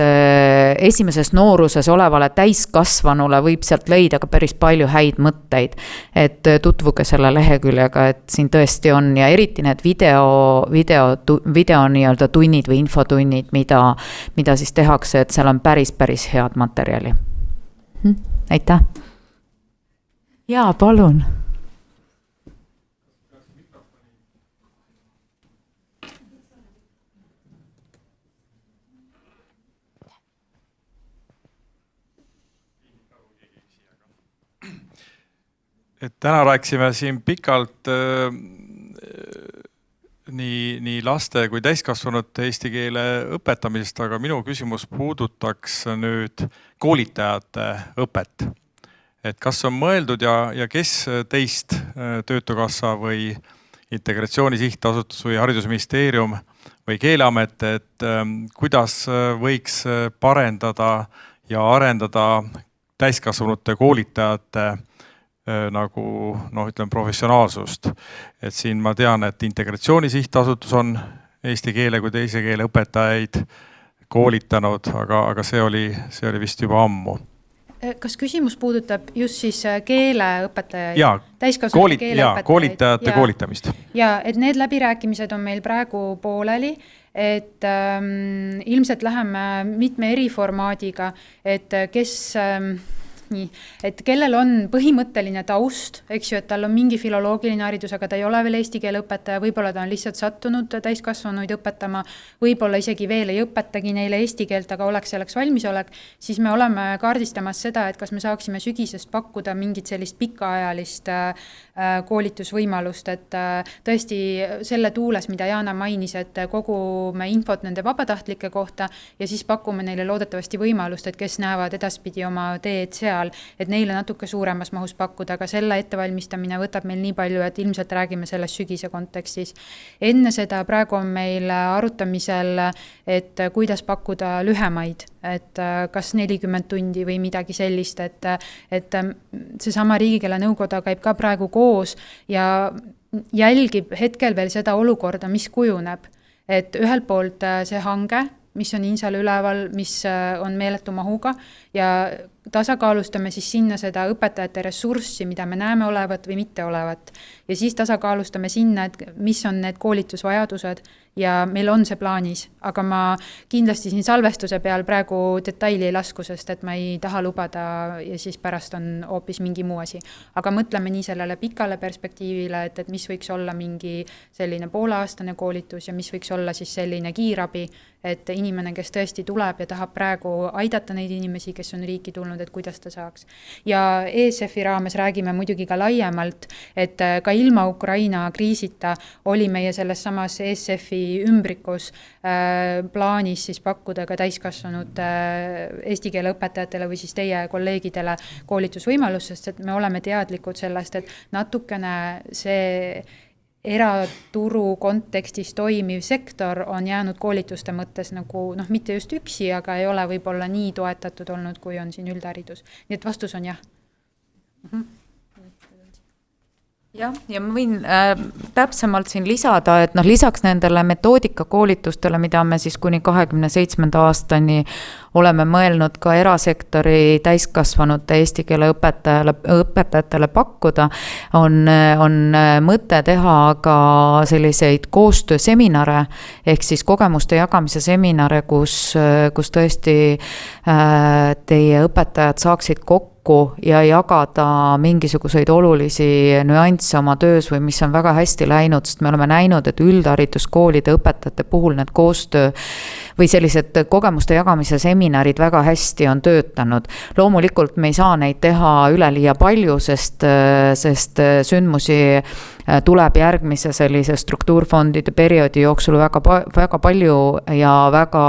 nooruses olevale täiskasvanule võib sealt leida ka päris palju häid mõtteid, et tutvuge selle leheküljega, et siin tõesti on ja eriti need video nii-öelda tunnid või infotunnid, mida siis tehakse, et seal on päris head materjali. Aitäh! Jaa, palun! Et täna rääkisime siin pikalt nii laste kui täiskasvanute eesti keele õpetamisest, aga minu küsimus puudutaks nüüd koolitajate õpet. Et kas on mõeldud ja kes teist Töötukassa või Integratsiooni Sihtasutus või Haridusministeerium või Keeleamet, et kuidas võiks parendada ja arendada täiskasvanute koolitajate nagu professionaalsust. Et siin ma tean, et Integratsiooni Sihtasutus on eesti keele kui teise keele õpetajaid koolitanud, aga see oli vist juba ammu. Kas küsimus puudutab just siis keeleõpetajaid? Jaa, koolitajate koolitamist. Ja, et need läbirääkimised on meil praegu pooleli, et ilmselt läheme mitme eri formaadiga, et kes... et kellel on põhimõtteline taust, eks ju, et tal on mingi filoloogiline haridus, aga ta ei ole veel eesti keele õpetaja, võib-olla ta on lihtsalt sattunud täiskasvanuid õpetama, võib-olla isegi veel ei õpetagi neile eesti keelt, aga oleks selleks valmisolek, siis me oleme kaardistamas seda, et kas me saaksime sügisest pakkuda mingit sellist pikaajalist koolitusvõimalust, et tõesti selle tuules, mida Jaana mainis, et kogume infot nende vabatahtlike kohta ja siis pakume neile loodetavasti võimalust, et kes näevad edaspidi oma teed seal, et neile natuke suuremas mahus pakkuda, aga selle ettevalmistamine võtab meil nii palju, et ilmselt räägime selles sügise kontekstis. Enne seda praegu on meil arutamisel, et kuidas pakkuda lühemaid, et kas 40 tundi või midagi sellist, et seesama Riigikeele Nõukoda käib ka praegu koos ja jälgib hetkel veel seda olukorda, mis kujuneb. Et ühelt poolt see hange, mis on INSA-l üleval, mis on meeletu mahuga ja tasakaalustame siis sinna seda õpetajate ressurssi, mida me näeme olevat või mitte olevat. Ja siis tasakaalustame sinna, et mis on need koolitusvajadused ja meil on see plaanis, aga ma kindlasti siin salvestuse peal praegu detaili ei lasku, sest et ma ei taha lubada ja siis pärast on hoopis mingi muu asi. Aga mõtleme nii sellele pikale perspektiivile, et mis võiks olla mingi selline pooleaastane koolitus ja mis võiks olla siis selline kiirabi, et inimene, kes tõesti tuleb ja tahab praegu aidata neid inimesi, kes on riiki tulnud, et kuidas ta saaks. Ja ESF-i raames räägime muidugi ka laiemalt, et ka ilma Ukraina kriisita oli meie selles samas ESF-i ümbrikus plaanis siis pakkuda ka täiskasvanud eesti keele õpetajatele või siis teie kolleegidele koolitusvõimalust, sest et me oleme teadlikud sellest, et natukene see eraturu kontekstis toimiv sektor on jäänud koolituste mõttes nagu, mitte just üksi, aga ei ole võib-olla nii toetatud olnud, kui on siin üldharidus. Nii et vastus on jah. Ja ma võin täpsemalt siin lisada, et lisaks nendele metoodikakoolitustele, mida me siis kuni 27. aastani oleme mõelnud ka erasektori täiskasvanute eesti keele õpetajatele pakkuda, on mõte teha ka selliseid koostööseminare, ehk siis kogemuste jagamise seminare, kus tõesti teie õpetajad saaksid kokku ja jagada mingisuguseid olulisi nüansse oma töös või mis on väga hästi läinud, sest me oleme näinud, et üldhariduskoolide õpetajate puhul need koostöö või sellised kogemuste jagamise seminarid väga hästi on töötanud. Loomulikult me ei saa neid teha üleliia palju, sest sündmusi tuleb järgmise sellise struktuurfondide perioodi jooksul väga palju ja väga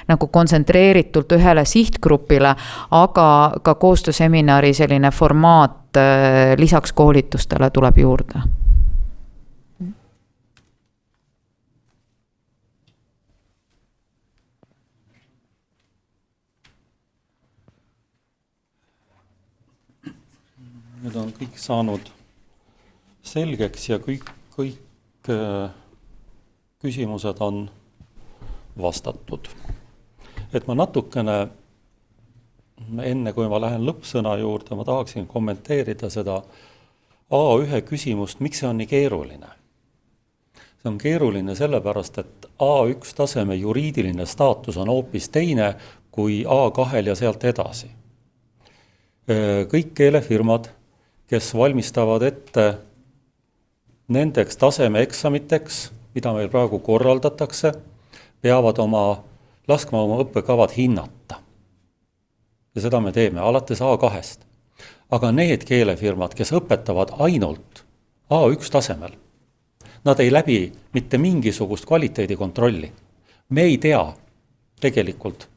nagu kontsentreeritult ühele sihtgrupile, aga ka koostööseminari selline formaat lisaks koolitustele tuleb juurde. Nüüd on kõik saanud selgeks ja kõik küsimused on vastatud. Et ma natukene, enne kui ma lähen lõppsõna juurde, ma tahaksin kommenteerida seda A1 küsimust, miks see on nii keeruline. See on keeruline sellepärast, et A1 taseme juriidiline staatus on hoopis teine kui A2 ja sealt edasi. Kõik keelefirmad, kes valmistavad ette nendeks tasemeeksamiteks, mida meil praegu korraldatakse, peavad laskma oma õppekavad hinnata. Ja seda me teeme alates A2-st. Aga need keelefirmad, kes õpetavad ainult A1 tasemel, nad ei läbi mitte mingisugust kvaliteedikontrolli. Me ei tea tegelikult,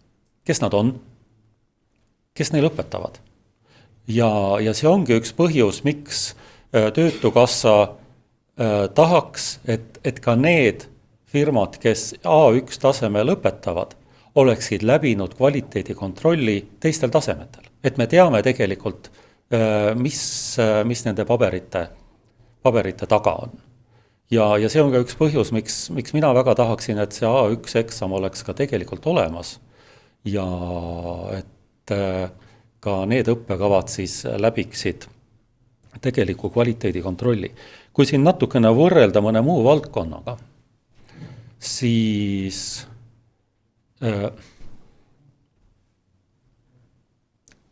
kes nad on, kes neil õpetavad. Ja see ongi üks põhjus, miks Töötukassa tahaks, et ka need firmad, kes A1 tasemel õpetavad, oleksid läbinud kvaliteedikontrolli teistel tasemetel. Et me teame tegelikult, mis nende paberite taga on. Ja see on ka üks põhjus, miks mina väga tahaksin, et see A1 eksam oleks ka tegelikult olemas ja et ka need õppekavad siis läbiksid tegeliku kvaliteedikontrolli. Kui siin natukene võrrelda mõne muu valdkonnaga, siis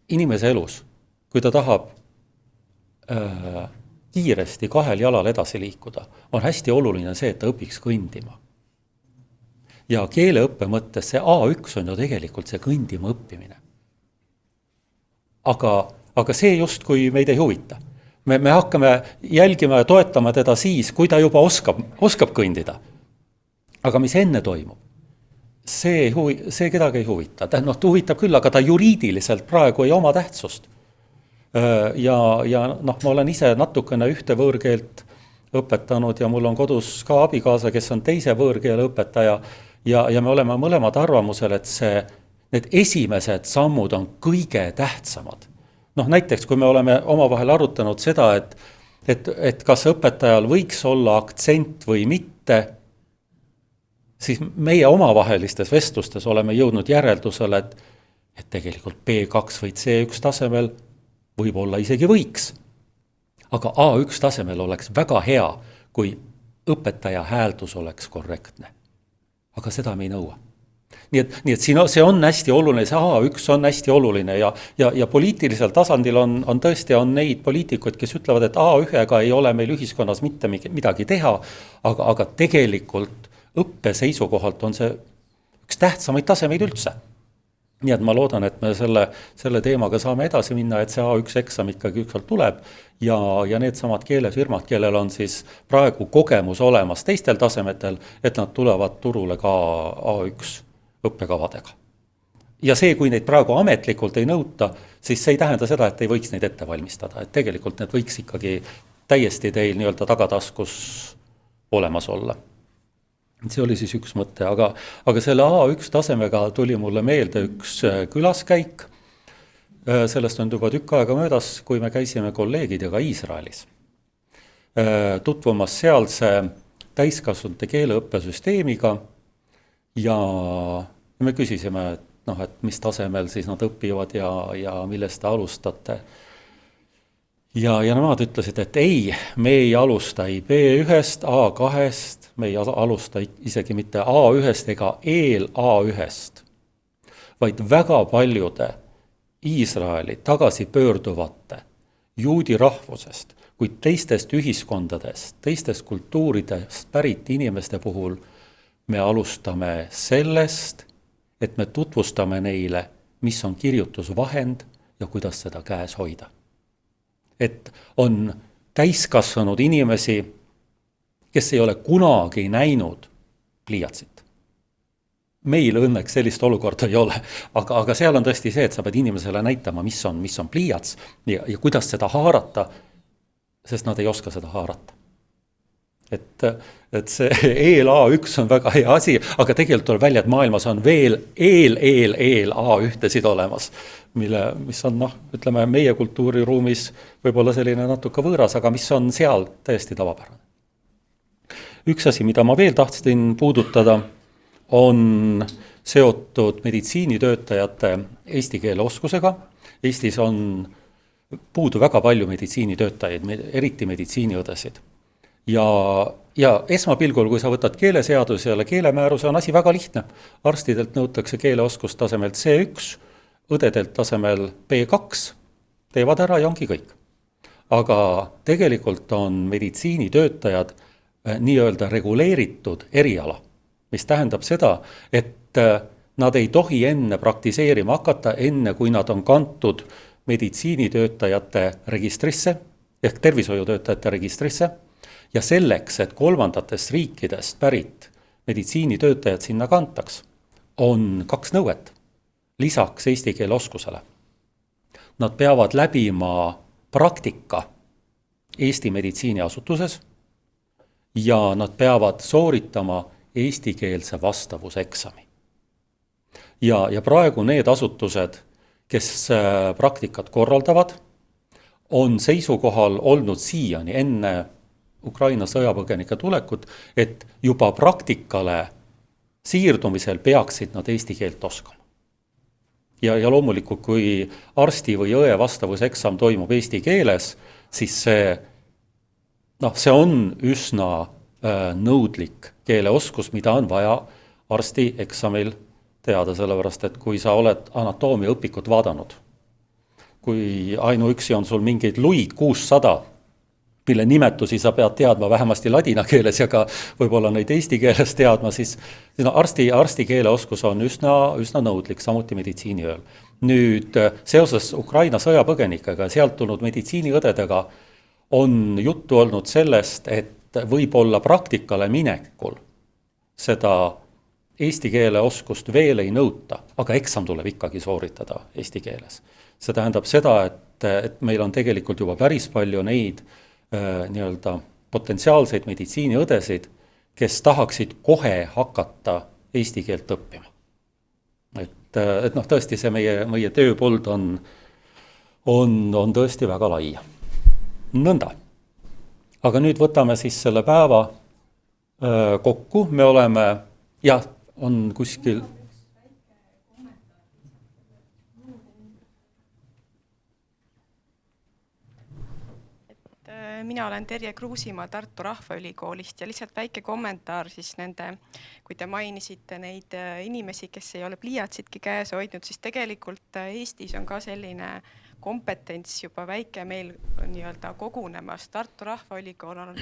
inimese elus, kui ta tahab kiiresti 2 jalal edasi liikuda, on hästi oluline see, et ta õpiks kõndima. Ja keeleõppe mõttes see A1 on ju tegelikult see kõndima õppimine. Aga see just, kui meid ei huvita. Me hakkame jälgima ja toetama teda siis, kui ta juba oskab kõndida. Aga mis enne toimub? See kedagi ei huvita. Ta huvitab küll, aga ta juriidiliselt praegu ei oma tähtsust. Ja ma olen ise natukene ühte võõrkeelt õpetanud ja mul on kodus ka abikaasa, kes on teise võõrkeele õpetaja ja me oleme mõlemad arvamusel, et need esimesed sammud on kõige tähtsamad. Näiteks, kui me oleme omavahel arutanud seda, et kas õpetajal võiks olla aktsent või mitte, siis meie omavahelistes vestlustes oleme jõudnud järeldusele, et tegelikult B2 või C1 tasemel võib-olla isegi võiks. Aga A1 tasemel oleks väga hea, kui õpetaja hääldus oleks korrektne. Aga seda me ei nõua. Nii et see on hästi oluline, see A1 on hästi oluline ja poliitilisel tasandil on tõesti neid poliitikuid, kes ütlevad, et A1-ga ei ole meil ühiskonnas mitte midagi teha, aga tegelikult õppe seisukohalt on see üks tähtsamaid tasemeid üldse. Nii et ma loodan, et me selle teemaga saame edasi minna, et see A1 eksam ikkagi ükskord tuleb ja need samad keelefirmad, kellel on siis praegu kogemus olemas teistel tasemetel, et nad tulevad turule ka A1 õppekavadega. Ja see, kui neid praegu ametlikult ei nõuta, siis see ei tähenda seda, et ei võiks neid ette valmistada. Et tegelikult need võiks ikkagi täiesti teil nii-öelda tagataskus olemas olla. See oli siis üks mõte, aga selle A1 tasemega tuli mulle meelde üks külaskäik. Sellest on juba tükk aega möödas, kui me käisime kolleegidega Iisraelis. Tutvumas sealse täiskasvanute keeleõppesüsteemiga ja me küsisime, et mis tasemel siis nad õpivad ja millest te alustate. Ja nemad ütlesid, et ei, me ei alusta ei B1-st, A2-st, me ei alusta isegi mitte A1-st ega A1-st, vaid väga paljude Iisraeli tagasi pöörduvate juudi rahvusest, kuid teistest ühiskondadest, teistest kultuuridest pärit inimeste puhul me alustame sellest, et me tutvustame neile, mis on kirjutusvahend ja kuidas seda käes hoida. Et on täiskasvanud inimesi, kes ei ole kunagi näinud pliiatsit. Meil õnneks sellist olukorda ei ole, aga seal on tõesti see, et sa pead inimesele näitama, mis on pliiats ja kuidas seda haarata, sest nad ei oska seda haarata. Et see EEL-A1 on väga hea asi, aga tegelikult tuleb välja, et maailmas on veel A1-sid olemas, mis on ütleme meie kultuuriruumis võib-olla selline natuke võõras, aga mis on seal täiesti tavapärane. Üks asi, mida ma veel tahtsin puudutada, on seotud meditsiinitöötajate eesti keele oskusega. Eestis on puudu väga palju meditsiinitöötajaid, eriti meditsiiniõdesid. Ja esmapilgul, kui sa võtad keeleseaduse ja keelemääruse, on asi väga lihtne. Arstidelt nõutakse keeleoskust tasemelt C1, õdedelt tasemel B2, teevad ära ja ongi kõik. Aga tegelikult on meditsiinitöötajad nii-öelda reguleeritud eriala, mis tähendab seda, et nad ei tohi enne praktiseerima hakata, enne kui nad on kantud meditsiinitöötajate registrisse ehk tervishoiutöötajate registrisse ja selleks, et kolmandatest riikidest pärit meditsiinitöötajad sinna kantaks, on 2 nõuet lisaks eesti keele oskusele. Nad peavad läbima praktika Eesti meditsiiniasutuses ja nad peavad sooritama eestikeelse vastavuseksami. Ja praegu need asutused, kes praktikat korraldavad, on seisukohal olnud siiani enne Ukraina sõjapõgenike tulekut, et juba praktikale siirdumisel peaksid nad eesti keelt oskama. Ja loomulikult, kui arsti või õe vastavuseksam toimub eesti keeles, siis see on üsna nõudlik keeleoskus, mida on vaja arsti eksamil teada, sellepärast, et kui sa oled anatoomia õpikut vaadanud, kui ainuüksi on sul mingeid luid 600, mille nimetusi sa pead teadma vähemasti ladina keeles ja ka võib-olla neid eesti keeles teadma, siis arsti keeleoskus on üsna nõudlik, samuti meditsiiniööl. Nüüd seoses Ukraina sõjapõgenikega ja sealt tulnud meditsiiniõdedega on juttu olnud sellest, et võib-olla praktikale minekul seda eesti keele oskust veel ei nõuta, aga eksam tuleb ikkagi sooritada eesti keeles. See tähendab seda, et meil on tegelikult juba päris palju neid nii-öelda potentsiaalseid meditsiiniõdesid, kes tahaksid kohe hakata eesti keelt õppima. Et tõesti see meie tööpold on tõesti väga lai. Nõnda. Aga nüüd võtame siis selle päeva kokku. Me oleme, on kuskil... Mina olen Terje Kruusimaa Tartu Rahvaülikoolist ja lihtsalt väike kommentaar siis nende, kui te mainisite neid inimesi, kes ei ole pliiatsitki käes hoidnud, siis tegelikult Eestis on ka selline kompetents juba väike meil nii-öelda kogunemas. Tartu Rahvaülikool on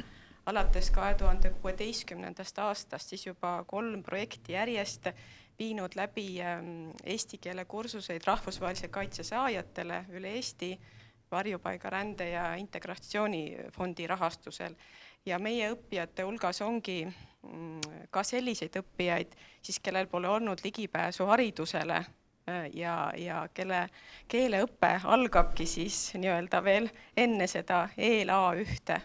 alates 2016. aastast siis juba 3 projekti järjest viinud läbi eesti keele kursuseid rahvusvahelise kaitse saajatele üle Eesti varjupaiga rände ja integratsioonifondi rahastusel. Ja meie õppijate hulgas ongi ka selliseid õppijaid, siis kellel pole olnud ligipääsu haridusele ja kelle keeleõppe algabki siis nii-öelda veel enne seda EEL-A1.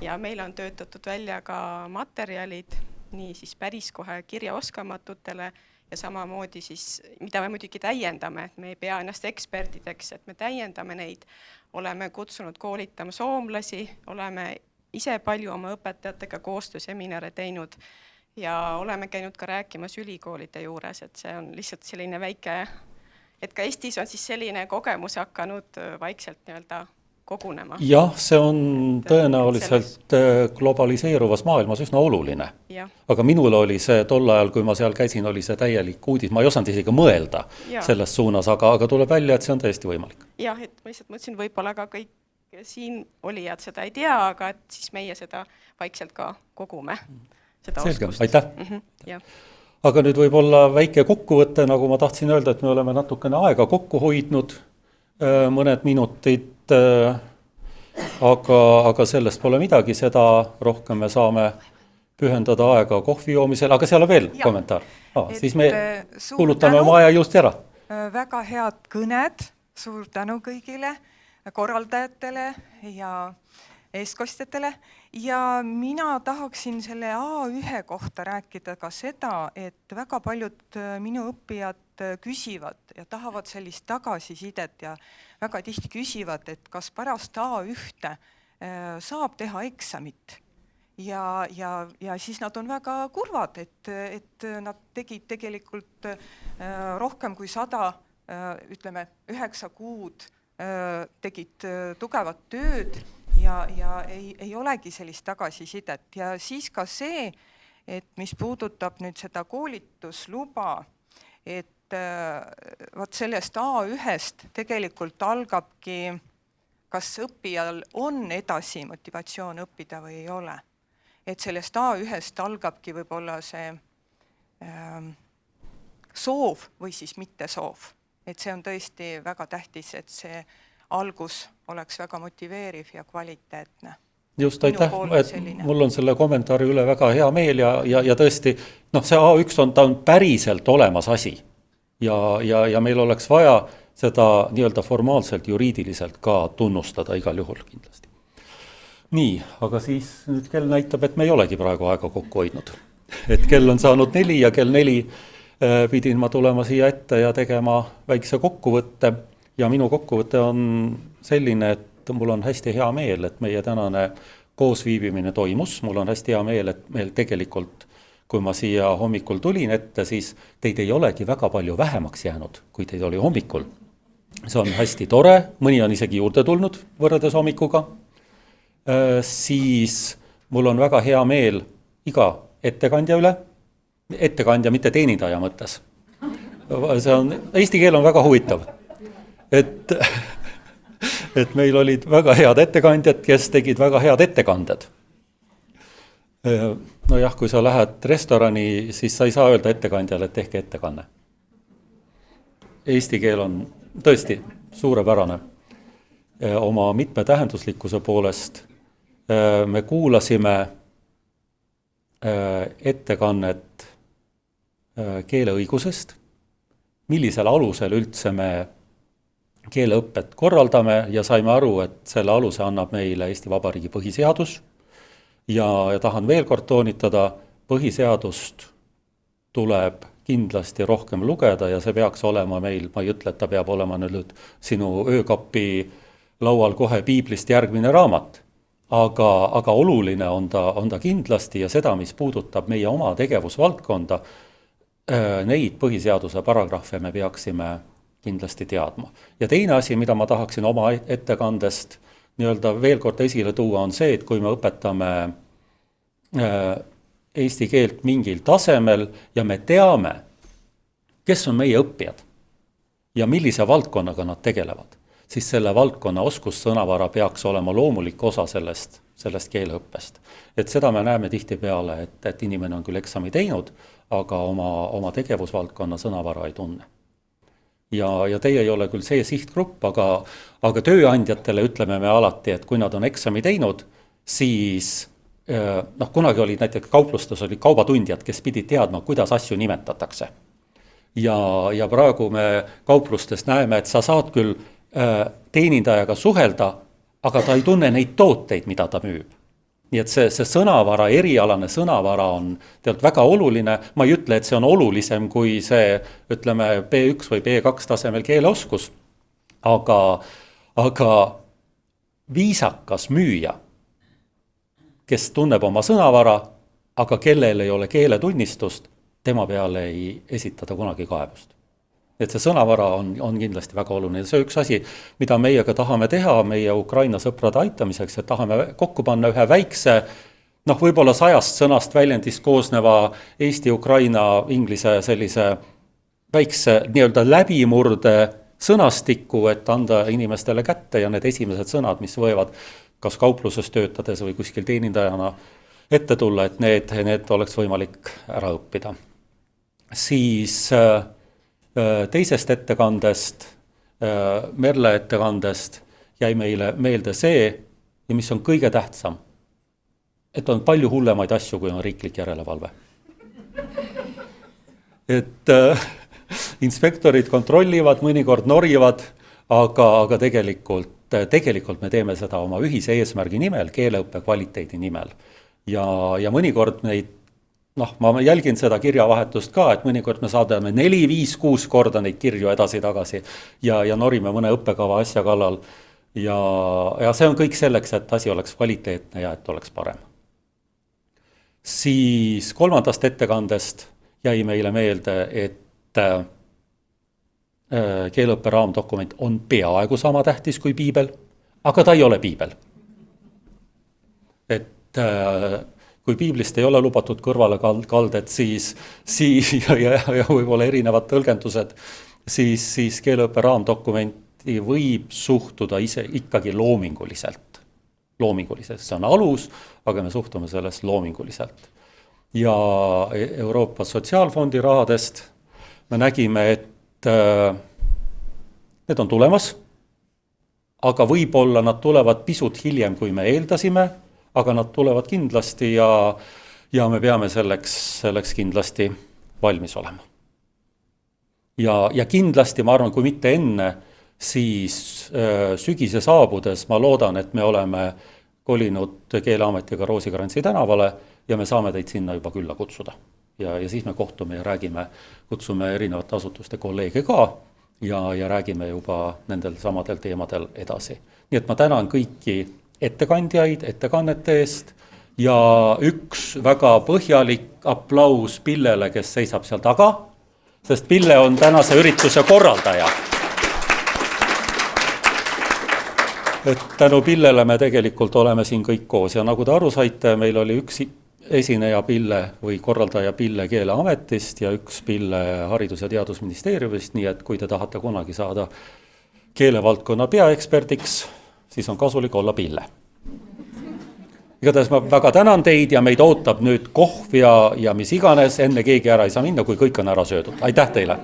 Ja meil on töötatud välja ka materjalid, nii siis päris kohe kirjaoskamatutele ja samamoodi siis, mida me muidugi täiendame, et me ei pea ennast eksperdideks, et me täiendame neid. Oleme kutsunud koolitama soomlasi, oleme ise palju oma õpetajatega koostööseminare teinud ja oleme käinud ka rääkimas ülikoolide juures, et see on lihtsalt selline väike, et ka Eestis on siis selline kogemus hakanud vaikselt nii-öelda kogunema. Jah, see on tõenäoliselt globaliseeruvas maailmas üsna oluline. Aga minul oli see tol ajal, kui ma seal käisin, oli see täielik uudis. Ma ei osanud isegi mõelda selles suunas, aga tuleb välja, et see on täiesti võimalik. Jah, et ma lihtsalt mõtlesin, võib-olla ka kõik siin olijad seda ei tea, aga et siis meie seda vaikselt ka kogume. seda Selge, oskust. aitäh. Jah. Aga nüüd võib-olla väike kokkuvõte, nagu ma tahtsin öelda, et me oleme natukene aega kokku hoidnud, mõned minutid, aga sellest pole midagi, seda rohkem me saame pühendada aega kohvi joomisel, aga seal on veel kommentaar. Siis me kuulutame oma aja just ära. Väga head kõned, suur tänu kõigile korraldajatele ja eestkostjatele ja mina tahaksin selle A1 kohta rääkida ka seda, et väga paljud minu õppijad küsivad ja tahavad sellist tagasisidet ja väga tihti küsivad, et kas pärast A1 saab teha eksamit. Ja siis nad on väga kurvad, et nad tegid tegelikult rohkem kui 100, ütleme 9 kuud tegid tugevat tööd ja ei olegi sellist tagasisidet. Ja siis ka see, et mis puudutab nüüd seda koolitusluba, et vaat sellest A1-st tegelikult algabki, kas õppijal on edasi motivatsioon õppida või ei ole. Et sellest A1-st algabki võib-olla see soov või siis mitte soov. Et see on tõesti väga tähtis, et see algus oleks väga motiveeriv ja kvaliteetne. Just, aitäh, mul on selle kommentaari üle väga hea meel ja tõesti, see A1 ta on päriselt olemas asi ja meil oleks vaja seda nii-öelda formaalselt, juriidiliselt ka tunnustada igal juhul kindlasti. Nii, aga siis nüüd kell näitab, et me ei olegi praegu aega kokku hoidnud. Et kell on saanud 4 ja kell 4 pidin ma tulema siia ette ja tegema väikse kokkuvõtte ja minu kokkuvõte on selline, et mul on hästi hea meel, et meie tänane koosviibimine toimus. Mul on hästi hea meel, et meil tegelikult, kui ma siia hommikul tulin ette, siis teid ei olegi väga palju vähemaks jäänud, kui teid oli hommikul. See on hästi tore, mõni on isegi juurde tulnud võrreldes hommikuga. Siis mul on väga hea meel iga ettekandja üle, ettekandja, mitte teenindaja mõttes. See on, eesti keel on väga huvitav, et meil olid väga head ettekandjad, kes tegid väga head ettekanded. No jah, kui sa lähed restorani, siis sa ei saa öelda ettekandjale, et tehke ettekanne. Eesti keel on tõesti suurepärane oma mitmetähenduslikkuse poolest. Me kuulasime ettekannet keeleõigusest, millisel alusel üldse me keeleõpet korraldame ja saime aru, et selle aluse annab meile Eesti Vabariigi põhiseadus ja tahan veel kord toonitada, põhiseadust tuleb kindlasti rohkem lugeda ja see peaks olema meil, ma ei ütle, et ta peab olema nüüd sinu öökapi laual kohe piiblist järgmine raamat. Aga oluline on ta kindlasti ja seda, mis puudutab meie oma tegevusvaldkonda, neid põhiseaduse paragrahve me peaksime kindlasti teadma. Ja teine asi, mida ma tahaksin oma ettekandest nii-öelda veel kord esile tuua, on see, et kui me õpetame eesti keelt mingil tasemel ja me teame, kes on meie õppijad ja millise valdkonnaga nad tegelevad, siis selle valdkonna oskussõnavara peaks olema loomulik osa sellest keeleõppest. Et seda me näeme tihtipeale, et inimene on küll eksami teinud, aga oma tegevusvaldkonna sõnavara ei tunne. Ja teie ei ole küll see sihtgrupp, aga tööandjatele ütleme me alati, et kui nad on eksami teinud, siis kunagi olid näiteks kauplustes olid kaubatundjad, kes pidid teadma, kuidas asju nimetatakse. Ja praegu me kauplustest näeme, et sa saad küll teenindajaga suhelda, aga ta ei tunne neid tooteid, mida ta müüb. Nii et see sõnavara, erialane sõnavara on tegelikult väga oluline. Ma ei ütle, et see on olulisem kui see, ütleme, B1 või B2 tasemel keeleoskus, aga viisakas müüja, kes tunneb oma sõnavara, aga kellel ei ole keeletunnistust, tema peale ei esitada kunagi kaebust. Et see sõnavara on kindlasti väga oluline. See on üks asi, mida meiega tahame teha meie Ukraina sõprade aitamiseks, et tahame kokku panna ühe väikse, võib-olla 100 sõnast väljendist koosneva Eesti, Ukraina, inglise sellise väikse nii-öelda läbimurde sõnastikku, et anda inimestele kätte ja need esimesed sõnad, mis võivad kas kaupluses töötades või kuskil teenindajana ette tulla, et need oleks võimalik ära õppida. Siis teisest ettekandest, Merle ettekandest jäi meile meelde see, ja mis on kõige tähtsam, et on palju hullemaid asju, kui on riiklik järelevalve. Et inspektorid kontrollivad, mõnikord norivad, aga tegelikult me teeme seda oma ühise eesmärgi nimel, keeleõppe kvaliteedi nimel. Ja mõnikord neid, ma jälgin seda kirjavahetust ka, et mõnikord me saadame 4, 5, 6 korda neid kirju edasi-tagasi ja norime mõne õppekava asja kallal. Ja see on kõik selleks, et asi oleks kvaliteetne ja et oleks parem. Siis kolmandast ettekandest jäi meile meelde, et keeleõppe raamdokument on peaaegu sama tähtis kui piibel, aga ta ei ole piibel. Et kui piiblist ei ole lubatud kõrvale kalded, siis ja võib-olla erinevad tõlgendused, siis keeleõppe raamdokumenti võib suhtuda ise ikkagi loominguliselt. See on alus, aga me suhtume sellest loominguliselt. Ja Euroopa Sotsiaalfondi rahadest me nägime, et need on tulemas, aga võib-olla nad tulevad pisut hiljem, kui me eeldasime, aga nad tulevad kindlasti ja me peame selleks kindlasti valmis olema. Ja kindlasti, ma arvan, kui mitte enne, siis sügise saabudes ma loodan, et me oleme kolinud Keeleametiga Roosikrantsi tänavale ja me saame teid sinna juba külla kutsuda. Ja siis me kohtume ja räägime, kutsume erinevate asutuste kolleege ka ja räägime juba nendel samadel teemadel edasi. Nii et ma tänan kõiki ettekandjaid ettekannete eest ja üks väga põhjalik aplaus Pillele, kes seisab seal taga, sest Pille on tänase ürituse korraldaja. Et tänu Pillele me tegelikult oleme siin kõik koos ja nagu te aru saite, meil oli üks esineja Pille või korraldaja Pille Keeleametist ja üks Pille Haridus- ja Teadusministeeriumist, nii et kui te tahate kunagi saada keelevaldkonna peaeksperdiks, siis on kasulik olla Pille. Igatahes ma väga tänan teid ja meid ootab nüüd kohv ja mis iganes, enne keegi ära ei saa minna, kui kõik on ära söödud. Aitäh teile!